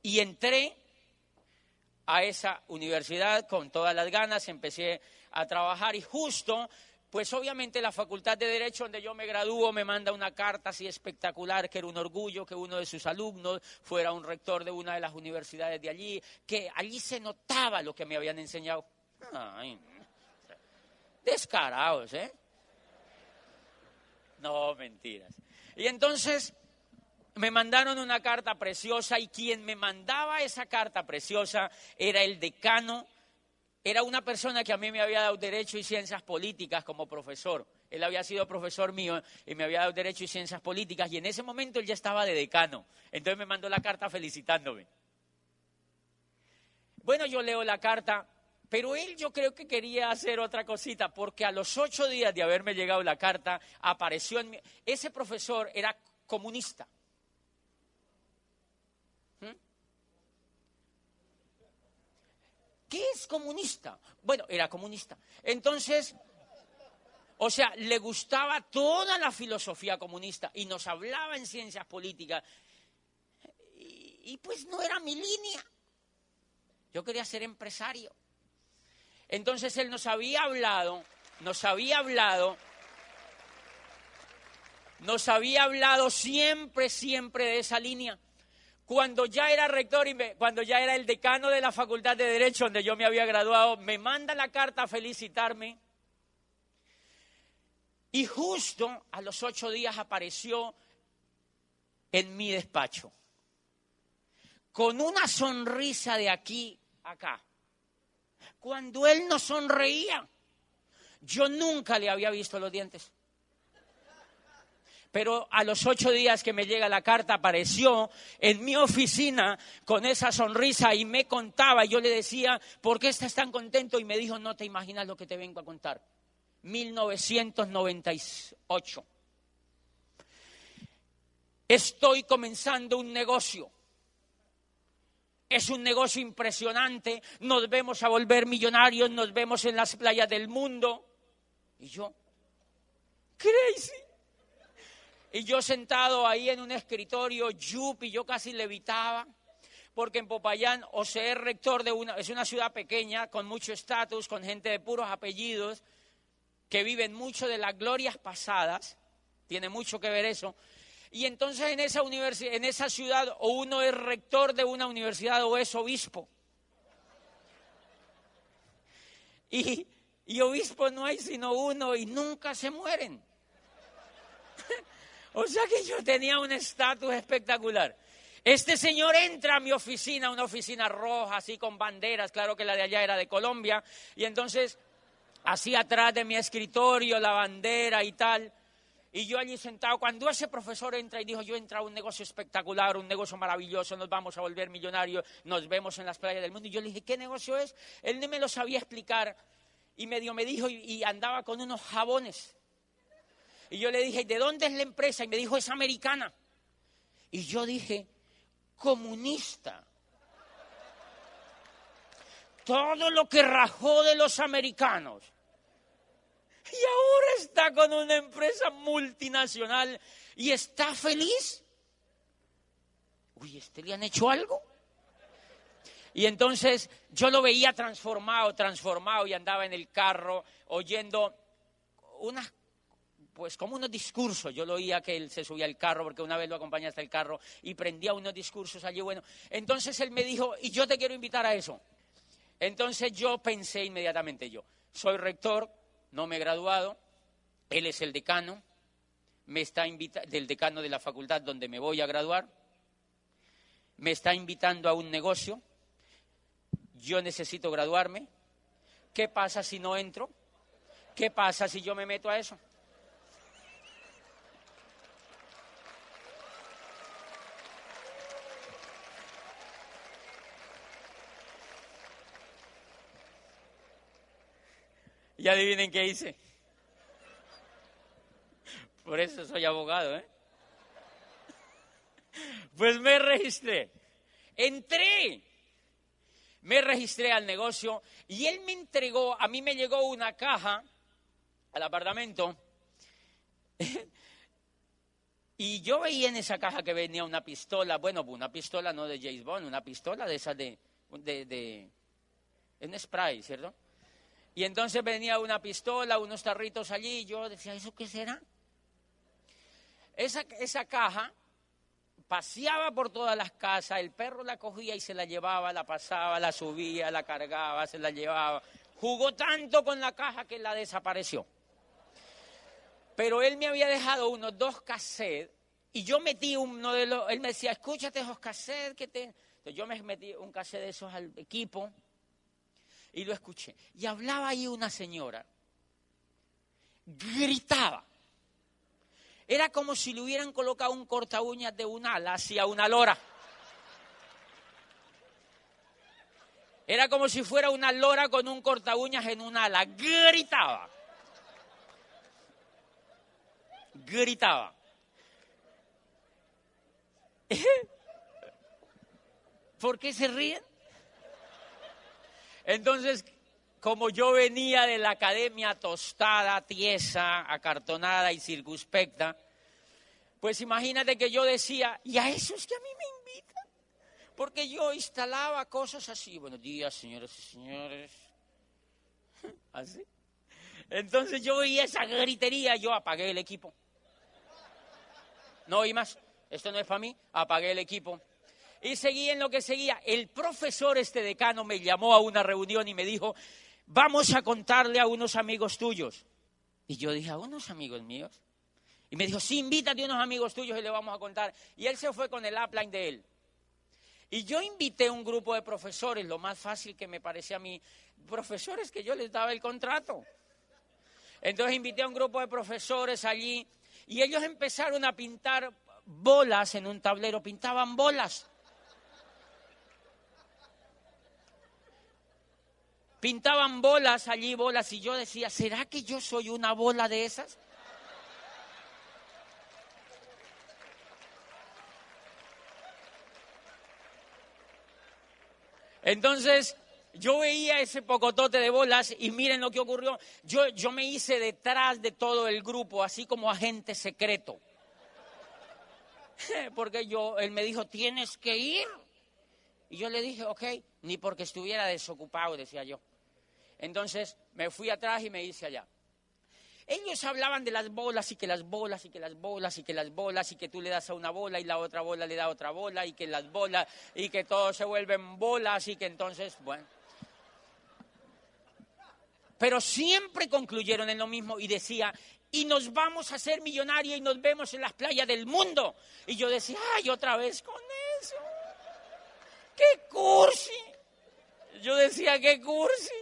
Y entré a esa universidad con todas las ganas, empecé a trabajar y justo... Pues obviamente la Facultad de Derecho, donde yo me gradúo, me manda una carta así espectacular, que era un orgullo que uno de sus alumnos fuera un rector de una de las universidades de allí, que allí se notaba lo que me habían enseñado. Ay, descarados, ¿eh? No, mentiras. Y entonces me mandaron una carta preciosa y quien me mandaba esa carta preciosa era el decano. Era una persona que a mí me había dado Derecho y Ciencias Políticas como profesor. Él había sido profesor mío y me había dado Derecho y Ciencias Políticas y en ese momento él ya estaba de decano. Entonces me mandó la carta felicitándome. Bueno, yo leo la carta, pero él yo creo que quería hacer otra cosita porque a los 8 días de haberme llegado la carta apareció en mí. Ese profesor era comunista. ¿Qué es comunista? Bueno, era comunista. Entonces, o sea, le gustaba toda la filosofía comunista y nos hablaba en ciencias políticas. Y pues no era mi línea. Yo quería ser empresario. Entonces él nos había hablado siempre de esa línea. Cuando ya era rector y cuando ya era el decano de la Facultad de Derecho, donde yo me había graduado, me manda la carta a felicitarme. Y justo a los 8 días apareció en mi despacho, con una sonrisa de aquí a acá. Cuando él no sonreía, yo nunca le había visto los dientes. Pero a los 8 días que me llega la carta apareció en mi oficina con esa sonrisa y me contaba. Y yo le decía, ¿por qué estás tan contento? Y me dijo, no te imaginas lo que te vengo a contar. 1998. Estoy comenzando un negocio. Es un negocio impresionante. Nos vemos a volver millonarios, nos vemos en las playas del mundo. Y yo, crazy. Y yo sentado ahí en un escritorio, yupi, yo casi levitaba, porque en Popayán, o sea, es rector es una ciudad pequeña, con mucho estatus, con gente de puros apellidos, que viven mucho de las glorias pasadas, tiene mucho que ver eso. Y entonces en esa universidad, en esa ciudad, o uno es rector de una universidad o es obispo. Y obispo no hay sino uno y nunca se mueren. O sea que yo tenía un estatus espectacular. Este señor entra a mi oficina, una oficina roja, así con banderas, claro que la de allá era de Colombia, y entonces, así atrás de mi escritorio, la bandera y tal, y yo allí sentado, cuando ese profesor entra y dijo, yo he entrado a un negocio espectacular, un negocio maravilloso, nos vamos a volver millonarios, nos vemos en las playas del mundo, y yo le dije, ¿qué negocio es? Él no me lo sabía explicar, y medio me dijo, y andaba con unos jabones. Y yo le dije, ¿de dónde es la empresa? Y me dijo, es americana. Y yo dije, comunista. Todo lo que rajó de los americanos. Y ahora está con una empresa multinacional y está feliz. Uy, ¿este le han hecho algo? Y entonces yo lo veía transformado y andaba en el carro oyendo unas, pues como unos discursos. Yo lo oía que él se subía al carro porque una vez lo acompañé hasta el carro y prendía unos discursos allí. Bueno, entonces él me dijo, y yo te quiero invitar a eso. Entonces yo pensé inmediatamente soy rector, no me he graduado, él es el decano, me está del decano de la facultad donde me voy a graduar, me está invitando a un negocio, yo necesito graduarme, ¿qué pasa si no entro? ¿Qué pasa si yo me meto a eso? Y adivinen qué hice. Por eso soy abogado, ¿eh? Pues me registré. Entré. Me registré al negocio y él me entregó, a mí me llegó una caja al apartamento y yo veía en esa caja que venía una pistola, bueno, una pistola no de James Bond, una pistola de esas de un spray, ¿cierto? Y entonces venía una pistola, unos tarritos allí, y yo decía, ¿eso qué será? Esa caja paseaba por todas las casas, el perro la cogía y se la llevaba, la pasaba, la subía, la cargaba, se la llevaba. Jugó tanto con la caja que la desapareció. Pero él me había dejado unos 2 cassettes y yo metí uno de los, él me decía, escúchate esos cassettes Entonces yo me metí un cassette de esos al equipo y lo escuché. Y hablaba ahí una señora, gritaba. Era como si le hubieran colocado un corta uñas de un ala hacia una lora. Era como si fuera una lora con un corta uñas en un ala. Gritaba. Gritaba. ¿Por qué se ríen? Entonces, como yo venía de la academia tostada, tiesa, acartonada y circunspecta, pues imagínate que yo decía, y a eso es que a mí me invitan, porque yo instalaba cosas así, buenos días, señoras y señores, así. Entonces yo oía esa gritería, yo apagué el equipo. No oí más, esto no es para mí, apagué el equipo. Y seguí en lo que seguía. El profesor, decano, me llamó a una reunión y me dijo, vamos a contarle a unos amigos tuyos. Y yo dije, ¿a unos amigos míos? Y me dijo, sí, invítate a unos amigos tuyos y le vamos a contar. Y él se fue con el upline de él. Y yo invité a un grupo de profesores, lo más fácil que me parecía a mí, profesores que yo les daba el contrato. Entonces invité a un grupo de profesores allí y ellos empezaron a pintar bolas en un tablero, pintaban bolas. Pintaban bolas allí, bolas, y yo decía, ¿será que yo soy una bola de esas? Entonces, yo veía ese pocotote de bolas y miren lo que ocurrió. Yo me hice detrás de todo el grupo, así como agente secreto. Porque él me dijo, ¿tienes que ir? Y yo le dije, ok, ni porque estuviera desocupado, decía yo. Entonces me fui atrás y me hice allá. ellos hablaban de las bolas y que las bolas y que las bolas y que las bolas y que tú le das a una bola y la otra bola le da a otra bola y que las bolas y que todo se vuelven bolas y que entonces, bueno. Pero siempre concluyeron en lo mismo y decía, y nos vamos a hacer millonarios y nos vemos en las playas del mundo. Y yo decía, ay, otra vez con eso. ¡Qué cursi! Yo decía, ¡qué cursi!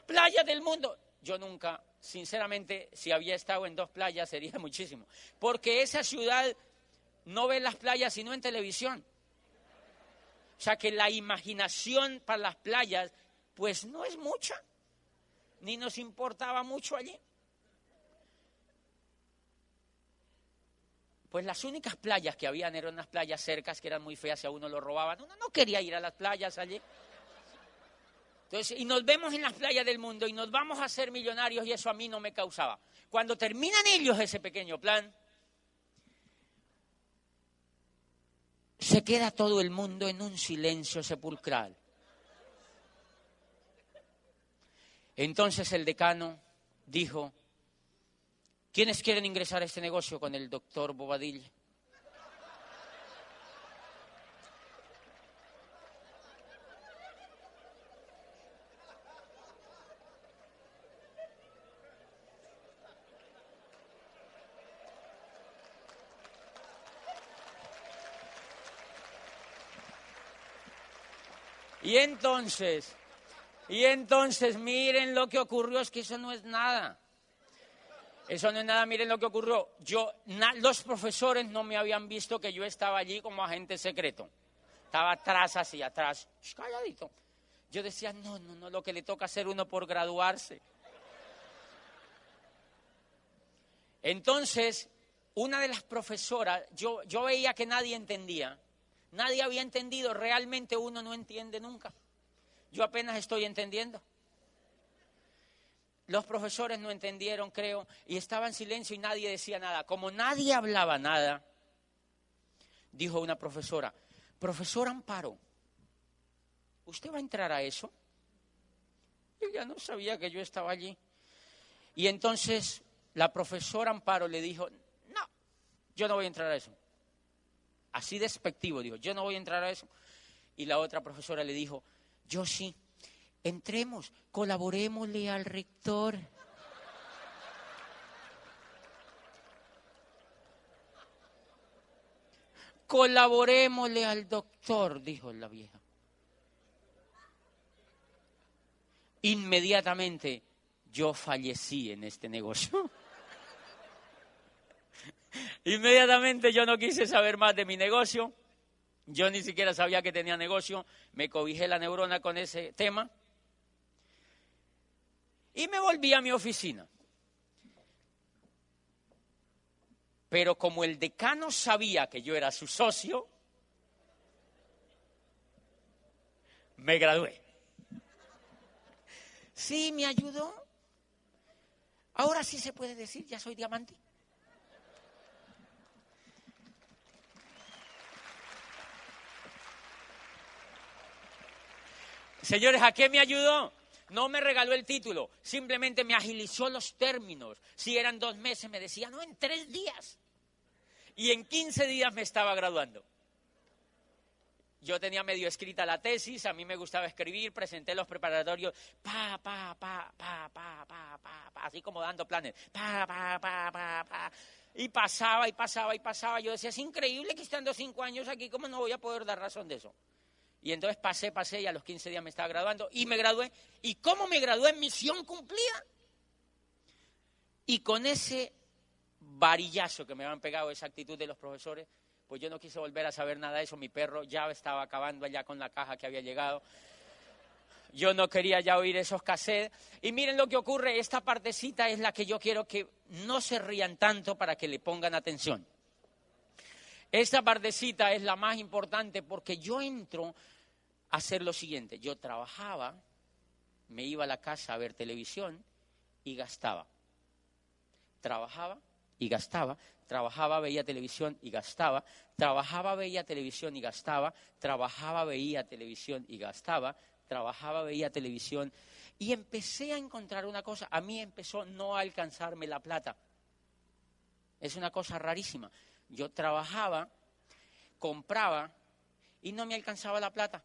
Playas del mundo. Yo nunca, sinceramente, si había estado en 2 playas sería muchísimo. Porque esa ciudad no ve las playas sino en televisión. O sea que la imaginación para las playas, pues no es mucha. Ni nos importaba mucho allí. Pues las únicas playas que habían eran unas playas cercas que eran muy feas y a uno lo robaban. Uno no quería ir a las playas allí. Entonces, y nos vemos en las playas del mundo y nos vamos a hacer millonarios y eso a mí no me causaba. Cuando terminan ellos ese pequeño plan, se queda todo el mundo en un silencio sepulcral. Entonces el decano dijo, ¿quiénes quieren ingresar a este negocio con el doctor Bobadilla? Y entonces miren lo que ocurrió, es que eso no es nada. Eso no es nada, miren lo que ocurrió. Los profesores no me habían visto que yo estaba allí como agente secreto. Estaba atrás, así atrás, calladito. Yo decía, no, lo que le toca hacer uno por graduarse. Entonces, una de las profesoras, yo veía que nadie entendía. Nadie había entendido, realmente uno no entiende nunca. Yo apenas estoy entendiendo. Los profesores no entendieron, creo, y estaba en silencio y nadie decía nada. Como nadie hablaba nada, dijo una profesora, profesor Amparo, ¿usted va a entrar a eso? Yo ya no sabía que yo estaba allí. Y entonces la profesora Amparo le dijo, no, yo no voy a entrar a eso. Así despectivo, dijo, yo no voy a entrar a eso. Y la otra profesora le dijo, yo sí, entremos, colaborémosle al rector. Colaborémosle al doctor, dijo la vieja. Inmediatamente yo fallecí en este negocio. Inmediatamente yo no quise saber más de mi negocio. Yo ni siquiera sabía que tenía negocio. Me cobijé la neurona con ese tema. Y me volví a mi oficina. Pero como el decano sabía que yo era su socio, me gradué. Sí, me ayudó. Ahora sí se puede decir, ya soy diamante. Señores, ¿a qué me ayudó? No me regaló el título, simplemente me agilizó los términos. Si eran 2 meses, me decía, no, en 3 días. Y en 15 días me estaba graduando. Yo tenía medio escrita la tesis, a mí me gustaba escribir, presenté los preparatorios, así como dando planes, y pasaba. Yo decía, es increíble que estando 5 años aquí, ¿cómo no voy a poder dar razón de eso? Y entonces pasé y a los 15 días me estaba graduando y me gradué. ¿Y cómo me gradué? Misión cumplida. Y con ese varillazo que me habían pegado, esa actitud de los profesores, pues yo no quise volver a saber nada de eso. Mi perro ya estaba acabando allá con la caja que había llegado. Yo no quería ya oír esos cassettes. Y miren lo que ocurre, esta partecita es la que yo quiero que no se rían tanto para que le pongan atención. Esta partecita es la más importante porque yo entro a hacer lo siguiente. Yo trabajaba, me iba a la casa a ver televisión y gastaba. Trabajaba y gastaba. Trabajaba, veía televisión y gastaba. Trabajaba, veía televisión y gastaba. Trabajaba, veía televisión y gastaba. trabajaba, veía televisión y empecé a encontrar una cosa. A mí empezó no a alcanzarme la plata. Es una cosa rarísima. Yo trabajaba, compraba y no me alcanzaba la plata.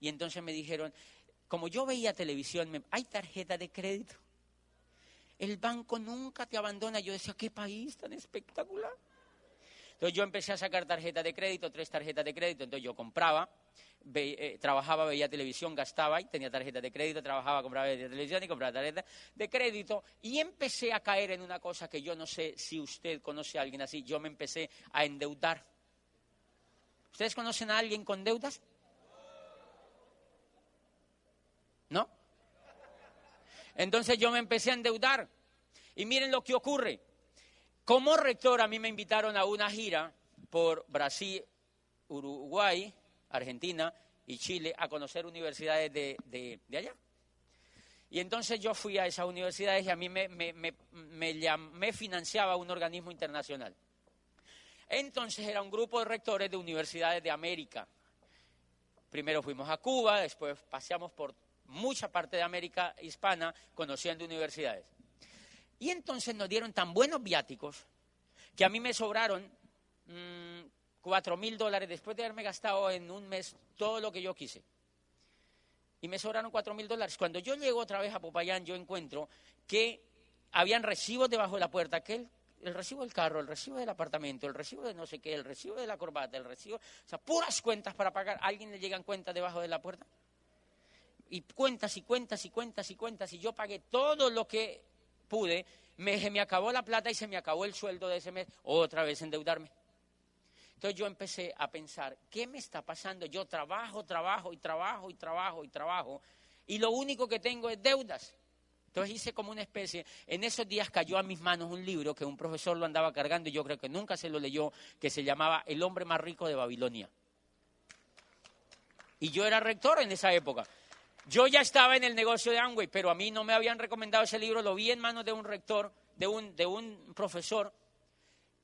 Y entonces me dijeron, como yo veía televisión, hay tarjeta de crédito. El banco nunca te abandona. Yo decía, qué país tan espectacular. Entonces yo empecé a sacar tarjetas de crédito, 3 tarjetas de crédito. Entonces yo compraba, trabajaba, veía televisión, gastaba y tenía tarjetas de crédito, trabajaba, compraba, veía televisión y compraba tarjetas de crédito. Y empecé a caer en una cosa que yo no sé si usted conoce a alguien así. Yo me empecé a endeudar. ¿Ustedes conocen a alguien con deudas? ¿No? Entonces yo me empecé a endeudar. Y miren lo que ocurre. Como rector a mí me invitaron a una gira por Brasil, Uruguay, Argentina y Chile a conocer universidades de allá. Y entonces yo fui a esas universidades y a mí me financiaba un organismo internacional. Entonces era un grupo de rectores de universidades de América. Primero fuimos a Cuba, después paseamos por mucha parte de América hispana conociendo universidades. Y entonces nos dieron tan buenos viáticos que a mí me sobraron $4,000 después de haberme gastado en un mes todo lo que yo quise. Y me sobraron $4,000. Cuando yo llego otra vez a Popayán, yo encuentro que habían recibos debajo de la puerta, el recibo del carro, el recibo del apartamento, el recibo de no sé qué, el recibo de la corbata, o sea, puras cuentas para pagar. ¿A alguien le llegan cuentas debajo de la puerta? Y cuentas y cuentas y cuentas y cuentas, y yo pagué todo lo que pude, se me acabó la plata y se me acabó el sueldo de ese mes, otra vez endeudarme. Entonces yo empecé a pensar, ¿qué me está pasando? Yo trabajo y lo único que tengo es deudas. Entonces hice como una especie, en esos días cayó a mis manos un libro que un profesor lo andaba cargando y yo creo que nunca se lo leyó, que se llamaba El hombre más rico de Babilonia. Y yo era rector en esa época. Yo ya estaba en el negocio de Amway, pero a mí no me habían recomendado ese libro, lo vi en manos de un rector, de un profesor,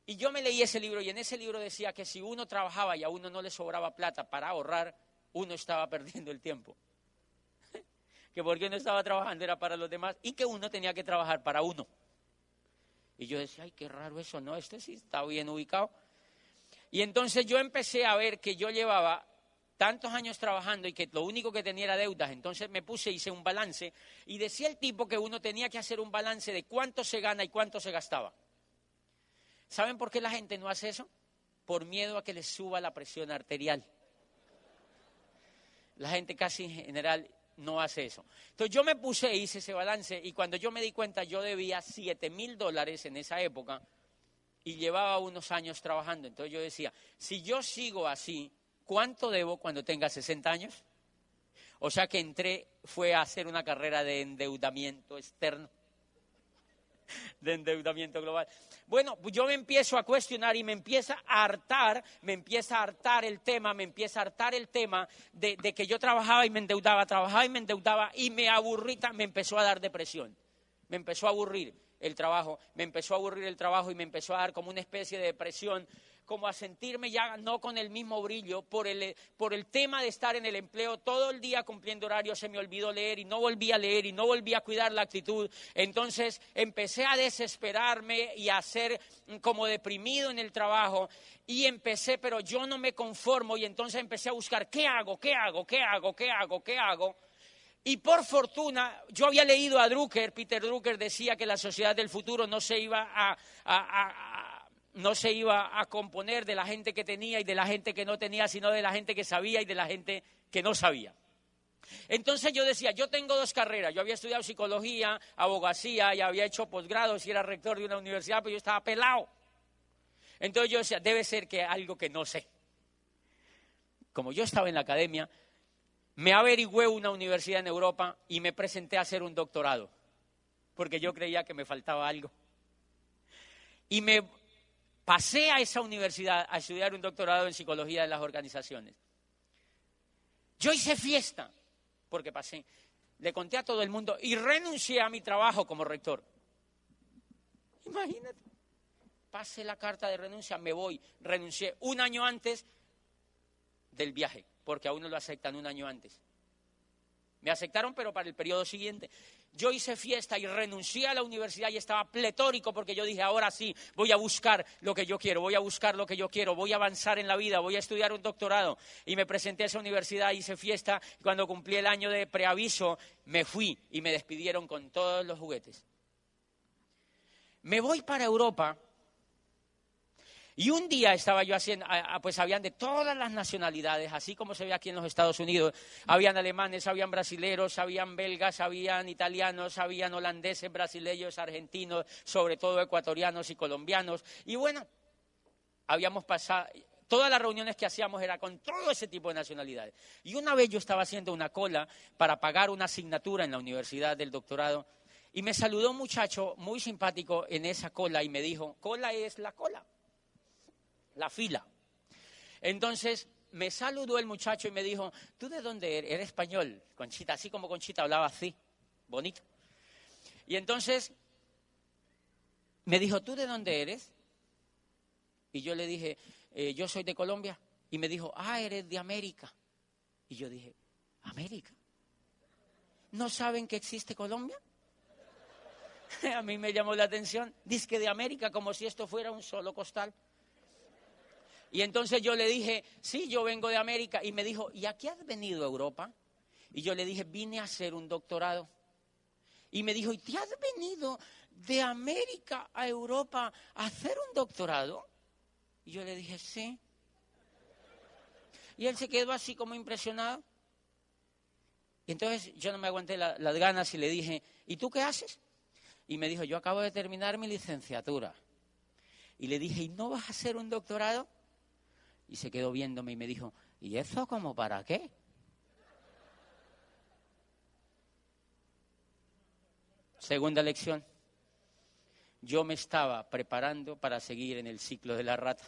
y yo me leí ese libro, y en ese libro decía que si uno trabajaba y a uno no le sobraba plata para ahorrar, uno estaba perdiendo el tiempo. Que porque uno estaba trabajando era para los demás, y que uno tenía que trabajar para uno. Y yo decía, ay, qué raro eso, ¿no? Este sí está bien ubicado. Y entonces yo empecé a ver que yo llevaba tantos años trabajando y que lo único que tenía era deudas. Entonces me hice un balance y decía el tipo que uno tenía que hacer un balance de cuánto se gana y cuánto se gastaba. ¿Saben por qué la gente no hace eso? Por miedo a que les suba la presión arterial. La gente casi en general no hace eso. Entonces yo me hice ese balance y cuando yo me di cuenta yo debía $7,000 en esa época y llevaba unos años trabajando. Entonces yo decía, si yo sigo así, ¿cuánto debo cuando tenga 60 años? O sea que fue a hacer una carrera de endeudamiento externo, de endeudamiento global. Bueno, pues yo me empiezo a cuestionar y me empieza a hartar el tema de que yo trabajaba y me endeudaba y me aburrí, me empezó a dar depresión, me empezó a aburrir el trabajo y me empezó a dar como una especie de depresión, como a sentirme ya no con el mismo brillo por el tema de estar en el empleo todo el día cumpliendo horarios. Se me olvidó leer y no volví a leer y no volví a cuidar la actitud. Entonces empecé a desesperarme y a ser como deprimido en el trabajo pero yo no me conformo y entonces empecé a buscar ¿qué hago? Y por fortuna, yo había leído a Peter Drucker decía que la sociedad del futuro no se iba a componer de la gente que tenía y de la gente que no tenía, sino de la gente que sabía y de la gente que no sabía. Entonces yo decía, yo tengo 2 carreras, yo había estudiado psicología, abogacía y había hecho posgrados y era rector de una universidad, pero yo estaba pelado. Entonces yo decía, debe ser que algo que no sé. Como yo estaba en la academia, me averigüé una universidad en Europa y me presenté a hacer un doctorado, porque yo creía que me faltaba algo. Y me pasé a esa universidad a estudiar un doctorado en psicología de las organizaciones. Yo hice fiesta, porque pasé. Le conté a todo el mundo y renuncié a mi trabajo como rector. Imagínate. Pasé la carta de renuncia, me voy. Renuncié un año antes del viaje, porque a uno lo aceptan un año antes. Me aceptaron, pero para el periodo siguiente. Yo hice fiesta y renuncié a la universidad y estaba pletórico porque yo dije, ahora sí, voy a buscar lo que yo quiero, voy a buscar lo que yo quiero, voy a avanzar en la vida, voy a estudiar un doctorado. Y me presenté a esa universidad, hice fiesta, y cuando cumplí el año de preaviso, me fui y me despidieron con todos los juguetes. Me voy para Europa. Y un día estaba yo haciendo, pues habían de todas las nacionalidades, así como se ve aquí en los Estados Unidos. Habían alemanes, habían brasileros, habían belgas, habían italianos, habían holandeses, brasileños, argentinos, sobre todo ecuatorianos y colombianos. Y bueno, habíamos pasado, todas las reuniones que hacíamos era con todo ese tipo de nacionalidades. Y una vez yo estaba haciendo una cola para pagar una asignatura en la universidad del doctorado y me saludó un muchacho muy simpático en esa cola y me dijo, cola es la cola. La fila. Entonces me saludó el muchacho y me dijo, ¿tú de dónde eres? Eres español, Conchita, así como Conchita hablaba así, bonito. Y entonces me dijo, ¿tú de dónde eres? Y yo le dije, yo soy de Colombia. Y me dijo, eres de América. Y yo dije, ¿América? ¿No saben que existe Colombia? A mí me llamó la atención, dice que de América, como si esto fuera un solo costal. Y entonces yo le dije, sí, yo vengo de América. Y me dijo, ¿y a qué has venido a Europa? Y yo le dije, vine a hacer un doctorado. Y me dijo, ¿y te has venido de América a Europa a hacer un doctorado? Y yo le dije, sí. Y él se quedó así como impresionado. Y entonces yo no me aguanté las ganas y le dije, ¿y tú qué haces? Y me dijo, yo acabo de terminar mi licenciatura. Y le dije, ¿y no vas a hacer un doctorado? Y se quedó viéndome y me dijo, ¿y eso como para qué? Segunda lección. Yo me estaba preparando para seguir en el ciclo de la rata.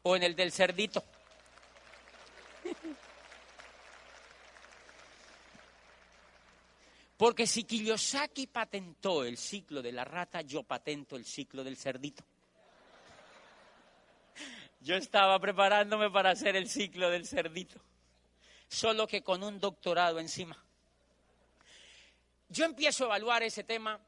O en el del cerdito. Porque si Kiyosaki patentó el ciclo de la rata, yo patento el ciclo del cerdito. Yo estaba preparándome para hacer el ciclo del cerdito, solo que con un doctorado encima. Yo empiezo a evaluar ese tema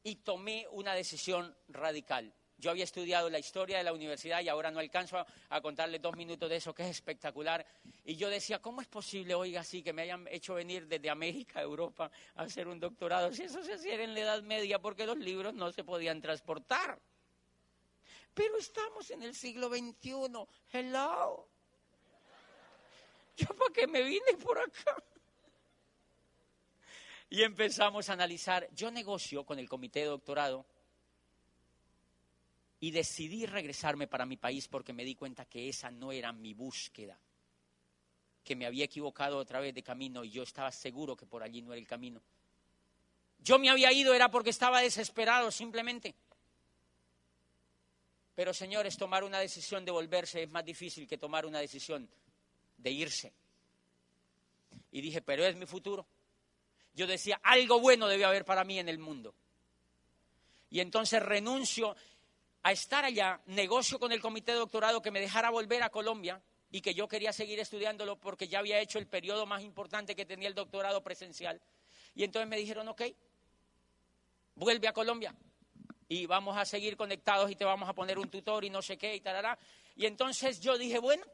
y tomé una decisión radical. Yo había estudiado la historia de la universidad y ahora no alcanzo a contarles 2 minutos de eso, que es espectacular. Y yo decía, ¿cómo es posible, oiga, así que me hayan hecho venir desde América a Europa a hacer un doctorado? Si eso se hacía en la Edad Media, porque los libros no se podían transportar. Pero estamos en el siglo XXI. Hello. ¿Yo para qué me vine por acá? Y empezamos a analizar. Yo negocio con el comité de doctorado y decidí regresarme para mi país porque me di cuenta que esa no era mi búsqueda, que me había equivocado otra vez de camino y yo estaba seguro que por allí no era el camino. Yo me había ido era porque estaba desesperado simplemente. Pero, señores, tomar una decisión de volverse es más difícil que tomar una decisión de irse. Y dije, pero es mi futuro. Yo decía, algo bueno debe haber para mí en el mundo. Y entonces renuncio a estar allá, negocio con el comité de doctorado que me dejara volver a Colombia y que yo quería seguir estudiándolo porque ya había hecho el periodo más importante que tenía el doctorado presencial. Y entonces me dijeron, ok, vuelve a Colombia. Y vamos a seguir conectados y te vamos a poner un tutor y no sé qué y tarará. Y entonces yo dije, bueno,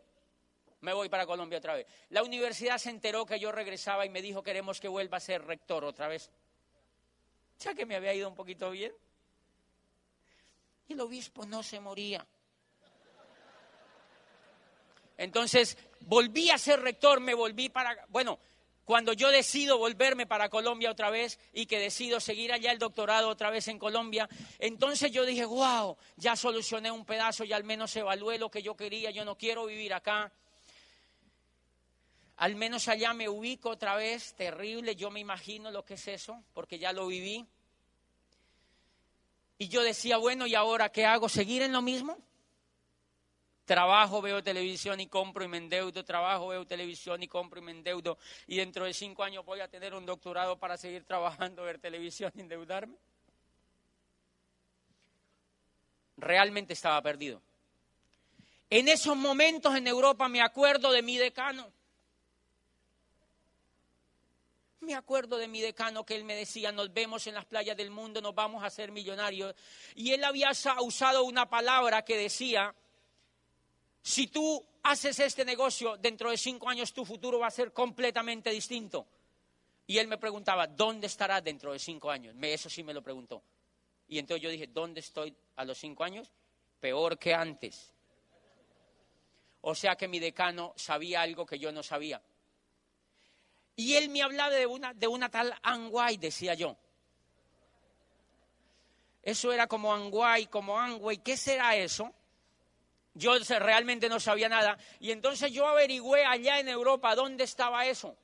me voy para Colombia otra vez. La universidad se enteró que yo regresaba y me dijo, queremos que vuelva a ser rector otra vez. Ya que me había ido un poquito bien. Y el obispo no se moría. Entonces volví a ser rector, me volví para... Bueno, cuando yo decido volverme para Colombia otra vez y que decido seguir allá el doctorado otra vez en Colombia, entonces yo dije, wow, ya solucioné un pedazo y al menos evalué lo que yo quería, yo no quiero vivir acá. Al menos allá me ubico otra vez, terrible, yo me imagino lo que es eso, porque ya lo viví. Y yo decía, bueno, ¿y ahora qué hago? ¿Seguir en lo mismo? Trabajo, veo televisión y compro y me endeudo, trabajo, veo televisión y compro y me endeudo, y dentro de 5 años voy a tener un doctorado para seguir trabajando, ver televisión y endeudarme. Realmente estaba perdido. En esos momentos en Europa me acuerdo de mi decano. Me acuerdo de mi decano que él me decía, nos vemos en las playas del mundo, nos vamos a hacer millonarios. Y él había usado una palabra que decía, si tú haces este negocio, dentro de 5 años tu futuro va a ser completamente distinto. Y él me preguntaba, ¿dónde estarás dentro de 5 años? Eso sí me lo preguntó. Y entonces yo dije, ¿dónde estoy a los 5 años? Peor que antes. O sea que mi decano sabía algo que yo no sabía. Y él me hablaba de una tal Amway, decía yo. Eso era como Amway, ¿qué será eso? Yo realmente no sabía nada. Y entonces yo averigüé allá en Europa dónde estaba eso.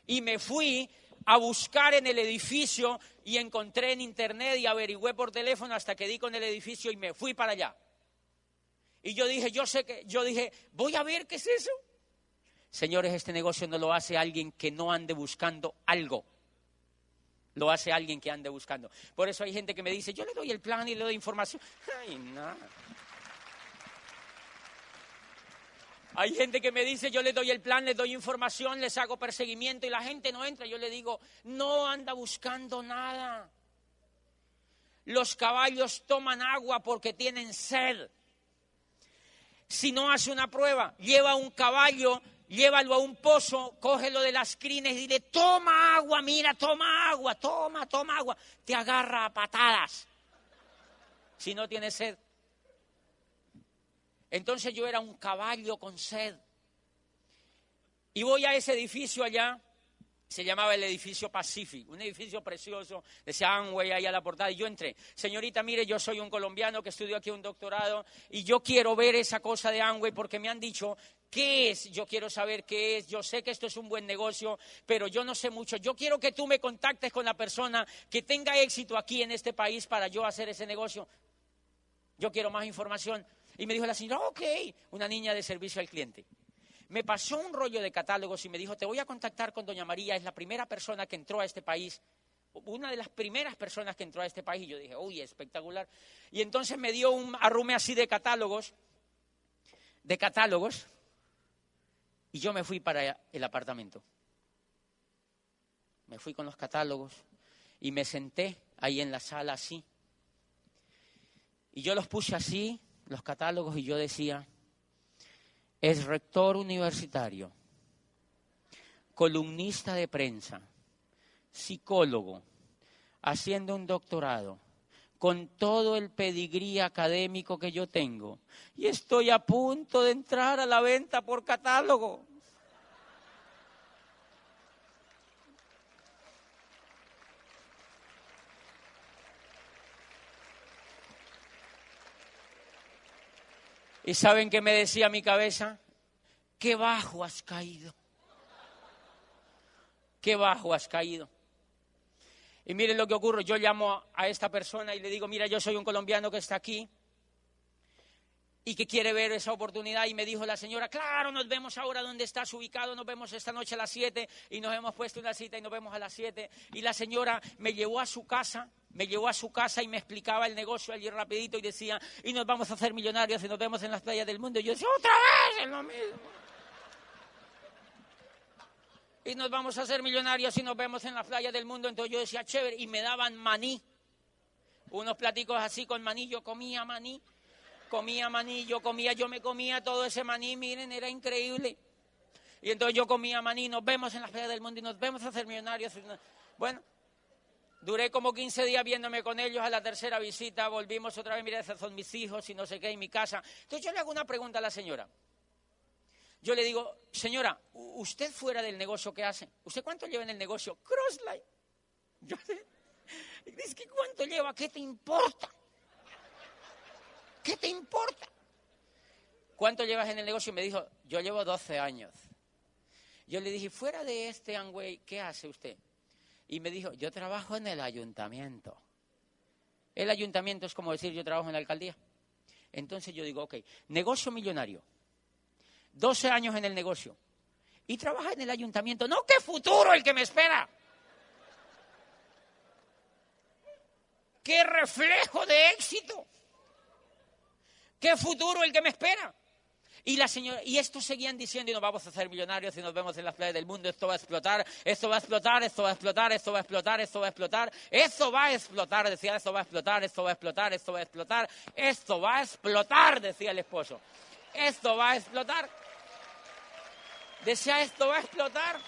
Y me fui a buscar en el edificio y encontré en internet y averigüé por teléfono hasta que di con el edificio y me fui para allá. Y yo dije, voy a ver qué es eso. Señores, este negocio no lo hace alguien que no ande buscando algo. Lo hace alguien que ande buscando. Por eso hay gente que me dice, yo le doy el plan y le doy información. Ay, no. Hay gente que me dice, yo les doy el plan, les doy información, les hago perseguimiento y la gente no entra. Yo le digo, no anda buscando nada. Los caballos toman agua porque tienen sed. Si no hace una prueba, lleva un caballo, llévalo a un pozo, cógelo de las crines y dile, toma agua, mira, toma agua, toma agua. Te agarra a patadas si no tiene sed. Entonces yo era un caballo con sed. Y voy a ese edificio allá, se llamaba el edificio Pacific, un edificio precioso, decía Amway ahí a la portada, y yo entré. Señorita, mire, yo soy un colombiano que estudió aquí un doctorado, y yo quiero ver esa cosa de Amway porque me han dicho, ¿qué es? Yo quiero saber qué es, yo sé que esto es un buen negocio, pero yo no sé mucho. Yo quiero que tú me contactes con la persona que tenga éxito aquí en este país para yo hacer ese negocio. Yo quiero más información. Y me dijo la señora, ok, una niña de servicio al cliente. Me pasó un rollo de catálogos y me dijo, te voy a contactar con doña María, es la primera persona que entró a este país, una de las primeras personas que entró a este país. Y yo dije, uy, espectacular. Y entonces me dio un arrume así de catálogos, y yo me fui para el apartamento. Me fui con los catálogos y me senté ahí en la sala así. Y yo los puse así, los catálogos, y yo decía, es rector universitario, columnista de prensa, psicólogo, haciendo un doctorado, con todo el pedigrí académico que yo tengo, y estoy a punto de entrar a la venta por catálogo. ¿Y saben qué me decía mi cabeza? ¡Qué bajo has caído! ¡Qué bajo has caído! Y miren lo que ocurre, yo llamo a esta persona y le digo, mira, yo soy un colombiano que está aquí y que quiere ver esa oportunidad. Y me dijo la señora, claro, nos vemos ahora donde estás ubicado, nos vemos esta noche a las 7 y nos hemos puesto una cita y nos vemos a las 7. Y la señora me llevó a su casa y me explicaba el negocio allí rapidito y decía, y nos vamos a hacer millonarios y nos vemos en las playas del mundo. Y yo decía, otra vez es lo mismo. Y nos vamos a hacer millonarios y nos vemos en las playas del mundo. Entonces yo decía, chévere, y me daban maní, unos platicos así con maní. Yo comía maní, yo me comía todo ese maní, miren, era increíble. Y entonces yo comía maní, nos vemos en las playas del mundo y nos vemos a hacer millonarios. Bueno, duré como 15 días viéndome con ellos. A la tercera visita volvimos otra vez, mira, esos son mis hijos y no sé qué, en mi casa. Entonces yo le hago una pregunta a la señora. Yo le digo, señora, usted fuera del negocio, ¿qué hace? ¿Usted cuánto lleva en el negocio? Crossline. Yo dice, ¿qué cuánto lleva? ¿Qué te importa? ¿Qué te importa? ¿Cuánto llevas en el negocio? Y me dijo, yo llevo 12 años. Yo le dije, fuera de este Amway, ¿qué hace usted? Y me dijo, yo trabajo en el ayuntamiento. El ayuntamiento es como decir, yo trabajo en la alcaldía. Entonces yo digo, ok, negocio millonario. 12 años en el negocio. Y trabaja en el ayuntamiento. ¡No, qué futuro el que me espera! ¡Qué reflejo de éxito! ¡Qué futuro el que me espera! Y estos seguían diciendo, y nos vamos a hacer millonarios y nos vemos en las playas del mundo, esto va a explotar, esto va a explotar, esto va a explotar, esto va a explotar, esto va a explotar, esto va a explotar, decía, esto va a explotar, esto va a explotar, esto va a explotar, esto va a explotar, decía el esposo. Esto va a explotar. Decía, esto va a explotar.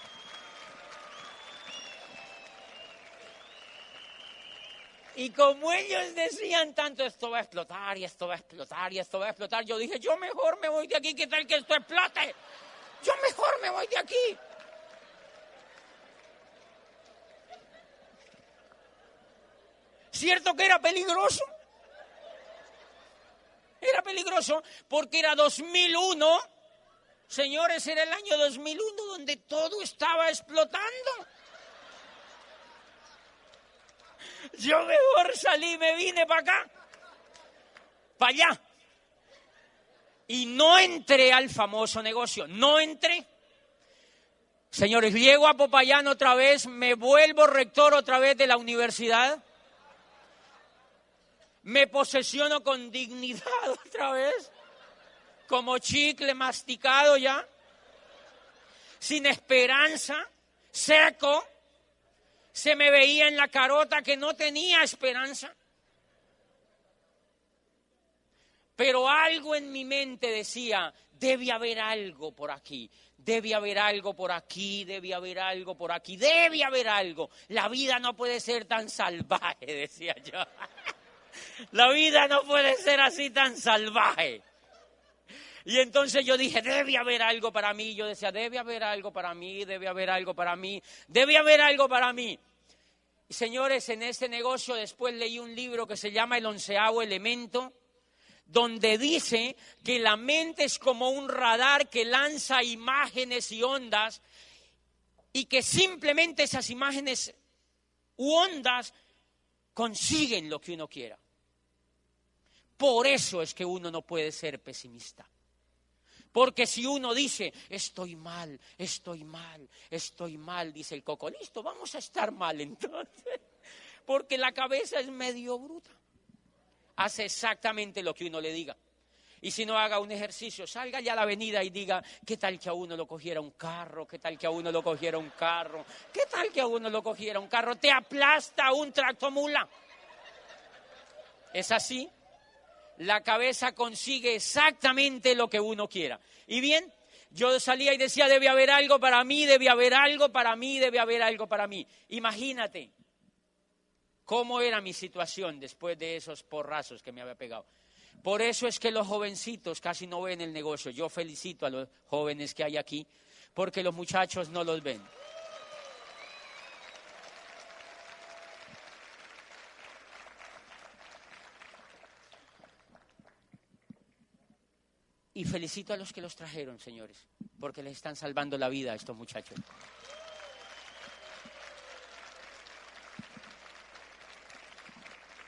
Y como ellos decían tanto, esto va a explotar, y esto va a explotar, y esto va a explotar, yo dije, yo mejor me voy de aquí, ¿qué tal que esto explote? Yo mejor me voy de aquí. ¿Cierto que era peligroso? Era peligroso porque era 2001, señores, era el año 2001 donde todo estaba explotando. Yo mejor salí, me vine para acá, para allá. Y no entré al famoso negocio, no entré. Señores, llego a Popayán otra vez, me vuelvo rector otra vez de la universidad. Me posesiono con dignidad otra vez, como chicle masticado ya, sin esperanza, seco. Se me veía en la carota que no tenía esperanza. Pero algo en mi mente decía, debe haber algo por aquí, debe haber algo por aquí, debe haber algo por aquí, debe haber algo. La vida no puede ser tan salvaje, decía yo. La vida no puede ser así tan salvaje. Y entonces yo dije, debe haber algo para mí. Yo decía, debe haber algo para mí, debe haber algo para mí, debe haber algo para mí. Y señores, en este negocio después leí un libro que se llama El 11º Elemento, donde dice que la mente es como un radar que lanza imágenes y ondas y que simplemente esas imágenes u ondas consiguen lo que uno quiera. Por eso es que uno no puede ser pesimista. Porque si uno dice, estoy mal, dice el coco, listo, vamos a estar mal entonces. Porque la cabeza es medio bruta. Hace exactamente lo que uno le diga. Y si no, haga un ejercicio, salga ya a la avenida y diga, ¿qué tal que a uno lo cogiera un carro? ¿Qué tal que a uno lo cogiera un carro? ¿Qué tal que a uno lo cogiera un carro? Te aplasta un tractomula. ¿Es así? La cabeza consigue exactamente lo que uno quiera. Y bien, yo salía y decía, debe haber algo para mí, debe haber algo para mí, debe haber algo para mí. Imagínate cómo era mi situación después de esos porrazos que me había pegado. Por eso es que los jovencitos casi no ven el negocio. Yo felicito a los jóvenes que hay aquí, porque los muchachos no los ven. Y felicito a los que los trajeron, señores, porque les están salvando la vida a estos muchachos.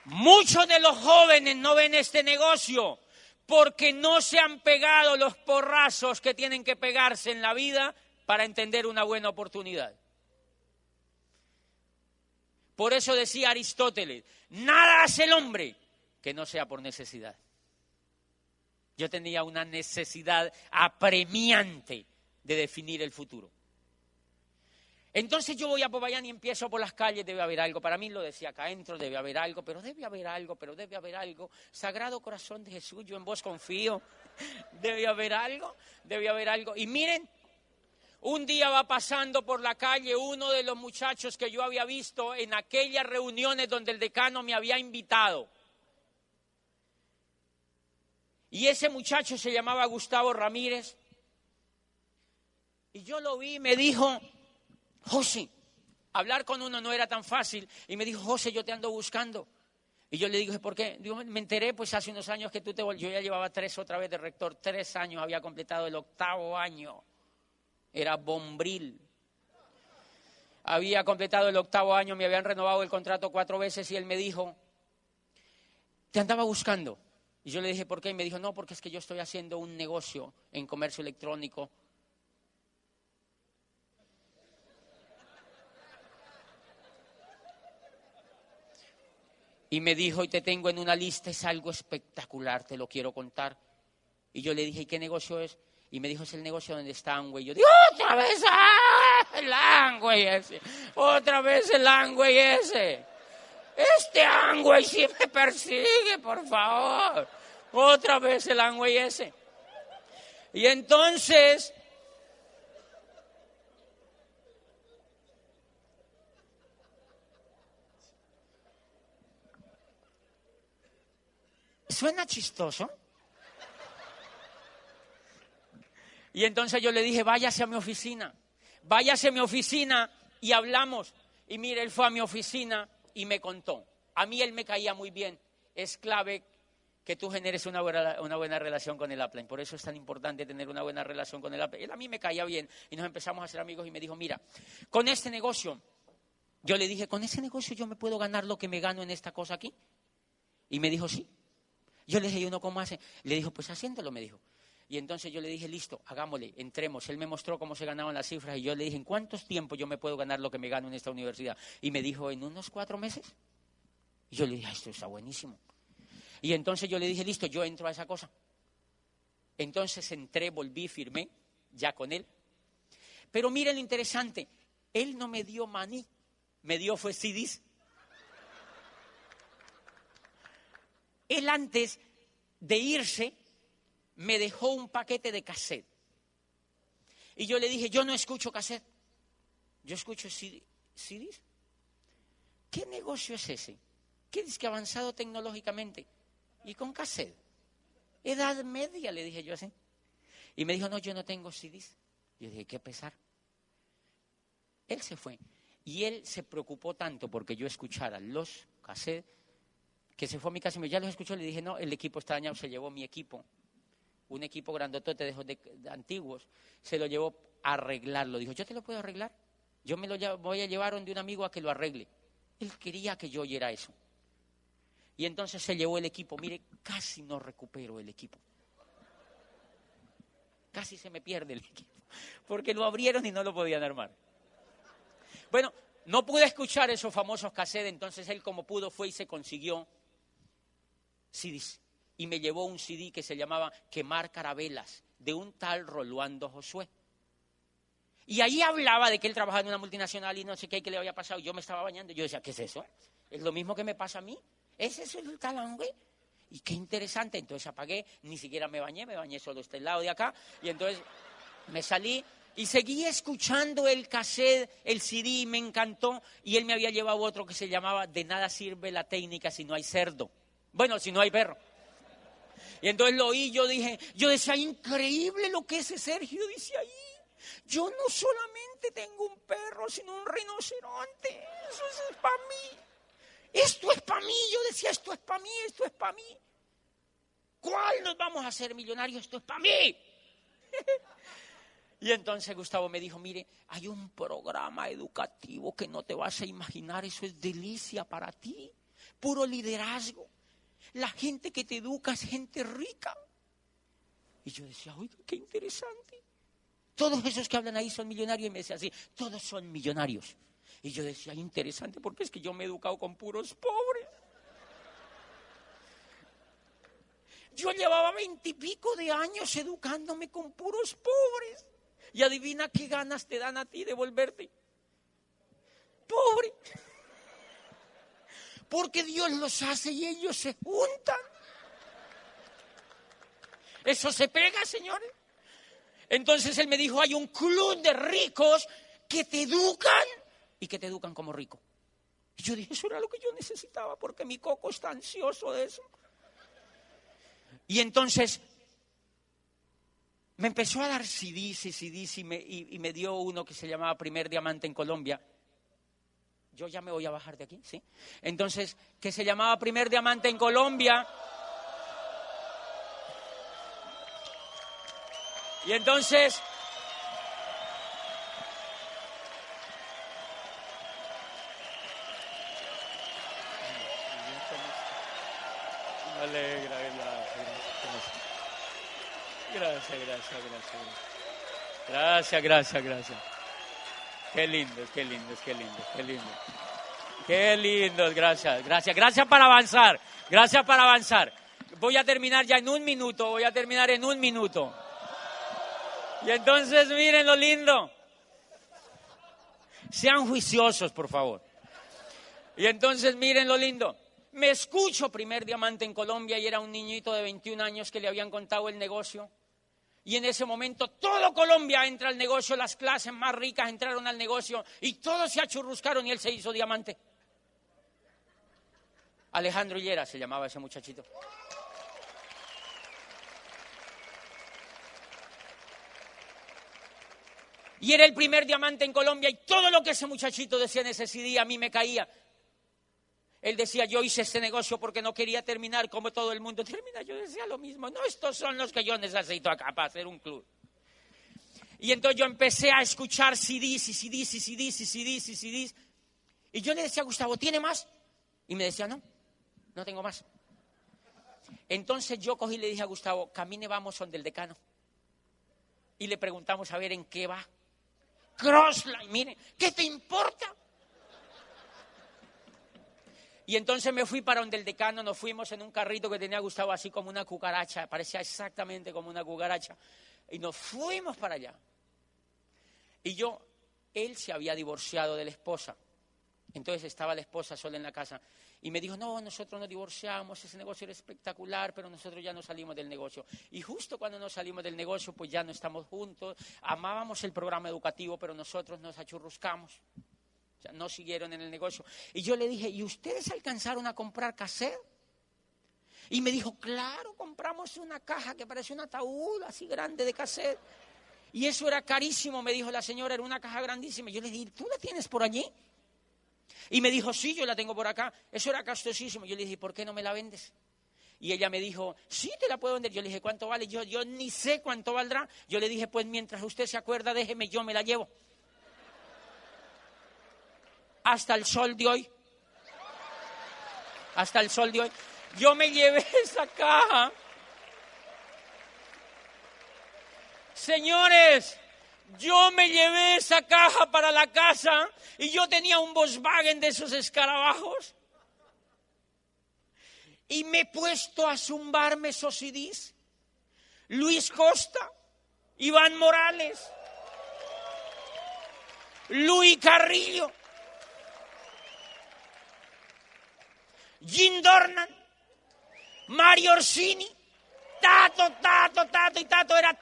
Muchos de los jóvenes no ven este negocio porque no se han pegado los porrazos que tienen que pegarse en la vida para entender una buena oportunidad. Por eso decía Aristóteles, nada hace el hombre que no sea por necesidad. Yo tenía una necesidad apremiante de definir el futuro. Entonces yo voy a Popayán y empiezo por las calles, debe haber algo. Para mí lo decía acá adentro, debe haber algo, pero debe haber algo, pero debe haber algo. Sagrado Corazón de Jesús, yo en vos confío. Debe haber algo, debe haber algo. Y miren, un día va pasando por la calle uno de los muchachos que yo había visto en aquellas reuniones donde el decano me había invitado. Y ese muchacho se llamaba Gustavo Ramírez. Y yo lo vi y me dijo, José, hablar con uno no era tan fácil. Y me dijo, José, yo te ando buscando. Y yo le dije, ¿por qué? Digo, me enteré pues hace unos años que tú te volviste. Yo ya llevaba 3 otra vez de rector, 3 años, había completado el 8º año. Era bombril. Había completado el 8º año, me habían renovado el contrato 4 veces y él me dijo, te andaba buscando. Y yo le dije, ¿por qué? Y me dijo, no, porque es que yo estoy haciendo un negocio en comercio electrónico. Y me dijo, y te tengo en una lista, es algo espectacular, te lo quiero contar. Y yo le dije, ¿y qué negocio es? Y me dijo, es el negocio donde está Amway. Yo digo, otra vez el Amway ese, otra vez el Amway ese. Este Amway sí me persigue, por favor. Otra vez el Amway ese. Y entonces, suena chistoso. Y entonces yo le dije, váyase a mi oficina y hablamos. Y mire, él fue a mi oficina y me contó. A mí él me caía muy bien. Es clave que tú generes una buena relación con el upline. Por eso es tan importante tener una buena relación con el upline. Él a mí me caía bien y nos empezamos a hacer amigos y me dijo, mira, con este negocio, yo le dije, ¿con ese negocio yo me puedo ganar lo que me gano en esta cosa aquí? Y me dijo, sí. Yo le dije, ¿y uno cómo hace? Le dijo, pues haciéndolo, me dijo. Y entonces yo le dije, listo, hagámosle, entremos. Él me mostró cómo se ganaban las cifras y yo le dije, ¿en cuántos tiempos yo me puedo ganar lo que me gano en esta universidad? Y me dijo, ¿en unos 4 meses? Y yo le dije, esto está buenísimo. Y entonces yo le dije, listo, yo entro a esa cosa. Entonces entré, volví, firmé, ya con él. Pero miren lo interesante, él no me dio maní, me dio fue CDs. Él antes de irse me dejó un paquete de cassette. Y yo le dije, yo no escucho cassette, yo escucho CDs. ¿Qué negocio es ese? ¿Qué es que avanzado tecnológicamente? Y con cassette. Edad media, le dije yo así. Y me dijo, no, yo no tengo CDs. Yo dije, qué pesar. Él se fue. Y él se preocupó tanto porque yo escuchara los cassettes, que se fue a mi casa y me dijo, ya los escuchó. Le dije, no, el equipo está dañado. Se llevó mi equipo. Un equipo grandotote de antiguos. Se lo llevó a arreglarlo. Dijo, ¿yo te lo puedo arreglar? Yo me lo voy a llevar de un amigo a que lo arregle. Él quería que yo oyera eso. Y entonces se llevó el equipo. Mire, casi no recupero el equipo. Casi se me pierde el equipo. Porque lo abrieron y no lo podían armar. Bueno, no pude escuchar esos famosos cassettes. Entonces él, como pudo, fue y se consiguió CDs. Y me llevó un CD que se llamaba Quemar Carabelas, de un tal Rolando Josué. Y ahí hablaba de que él trabajaba en una multinacional y no sé qué, que le había pasado. Yo me estaba bañando y yo decía, ¿qué es eso? Es lo mismo que me pasa a mí. ¿Es eso el tal Amway? Y qué interesante. Entonces apagué, ni siquiera me bañé solo este lado de acá. Y entonces me salí y seguí escuchando el cassette, el CD, me encantó. Y él me había llevado otro que se llamaba De nada sirve la técnica si no hay cerdo. Bueno, si no hay perro. Y entonces lo oí, yo decía, increíble lo que ese Sergio dice ahí. Yo no solamente tengo un perro, sino un rinoceronte. Eso es para mí. Esto es para mí. Yo decía, esto es para mí, esto es para mí. ¿Cuál nos vamos a hacer millonarios? Esto es para mí. Y entonces Gustavo me dijo, mire, hay un programa educativo que no te vas a imaginar. Eso es delicia para ti. Puro liderazgo. La gente que te educa es gente rica. Y yo decía, oiga, qué interesante. Todos esos que hablan ahí son millonarios. Y me decía así, todos son millonarios. Y yo decía, interesante, porque es que yo me he educado con puros pobres. Yo llevaba 20 y pico de años educándome con puros pobres. Y adivina qué ganas te dan a ti de volverte pobre. Porque Dios los hace y ellos se juntan. Eso se pega, señores. Entonces él me dijo, hay un club de ricos que te educan y que te educan como rico. Y yo dije, eso era lo que yo necesitaba, porque mi coco está ansioso de eso. Y entonces me empezó a dar CDs y me dio uno que se llamaba Primer Diamante en Colombia. Yo ya me voy a bajar de aquí, ¿sí? Entonces, que se llamaba Primer Diamante en Colombia. Y entonces, me alegra, gracias. Qué lindos, gracias para avanzar. Voy a terminar ya en un minuto, Y entonces miren lo lindo. Sean juiciosos, por favor. Y entonces miren lo lindo. Me escucho primer diamante en Colombia y era un niñito de 21 años que le habían contado el negocio. Y en ese momento todo Colombia entra al negocio, las clases más ricas entraron al negocio y todos se achurruscaron y él se hizo diamante. Alejandro Hillera se llamaba ese muchachito. Y era el primer diamante en Colombia y todo lo que ese muchachito decía en ese CD a mí me caía. Él decía, yo hice este negocio porque no quería terminar como todo el mundo termina. Yo decía lo mismo, no, estos son los que yo necesito acá para hacer un club. Y entonces yo empecé a escuchar CDs y CDs y CDs y CDs y CDs. Y yo le decía a Gustavo, ¿tiene más? Y me decía, no tengo más. Entonces yo cogí y le dije a Gustavo, camine, vamos donde el decano. Y le preguntamos a ver en qué va. Crossline, miren, ¿qué te importa? Y entonces me fui para donde el decano, nos fuimos en un carrito que tenía Gustavo así como una cucaracha, parecía exactamente como una cucaracha, y nos fuimos para allá. Y él se había divorciado de la esposa, entonces estaba la esposa sola en la casa, y me dijo, no, nosotros nos divorciamos, ese negocio era espectacular, pero nosotros ya no salimos del negocio. Y justo cuando nos salimos del negocio, pues ya no estamos juntos, amábamos el programa educativo, pero nosotros nos achurruscamos. O sea, no siguieron en el negocio. Y yo le dije, ¿y ustedes alcanzaron a comprar cassette? Y me dijo, claro, compramos una caja que parece un ataúd así grande de cassette. Y eso era carísimo, me dijo la señora, era una caja grandísima. Y yo le dije, ¿tú la tienes por allí? Y me dijo, sí, yo la tengo por acá. Eso era costosísimo. Yo le dije, ¿por qué no me la vendes? Y ella me dijo, sí, te la puedo vender. Yo le dije, ¿cuánto vale? Yo ni sé cuánto valdrá. Yo le dije, pues mientras usted se acuerda, déjeme, yo me la llevo. Hasta el sol de hoy. Yo me llevé esa caja. Señores, yo me llevé esa caja para la casa y yo tenía un Volkswagen de esos escarabajos. Y me he puesto a zumbarme esos CDs. Luis Costa, Iván Morales, Luis Carrillo, Jim Dornan, Mario Orsini, Tato, y Tato era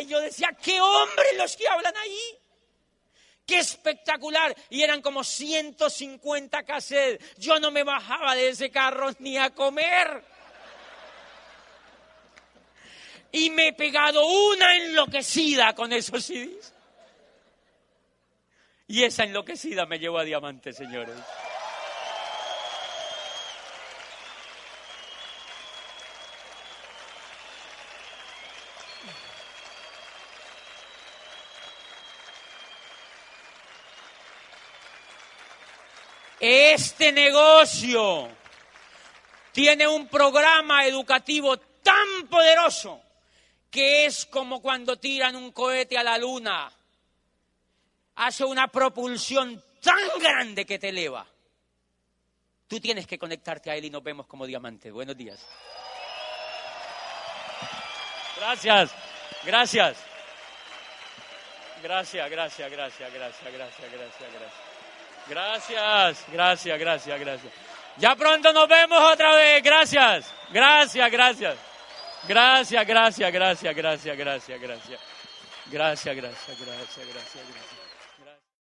y yo decía, ¡qué hombres los que hablan ahí! ¡Qué espectacular! Y eran como 150 cassettes. Yo no me bajaba de ese carro ni a comer. Y me he pegado una enloquecida con esos CDs. Y esa enloquecida me llevó a diamante, señores. Este negocio tiene un programa educativo tan poderoso que es como cuando tiran un cohete a la luna. Hace una propulsión tan grande que te eleva. Tú tienes que conectarte a él y nos vemos como diamantes. Buenos días. Gracias. Ya pronto nos vemos otra vez. Gracias. Gracias.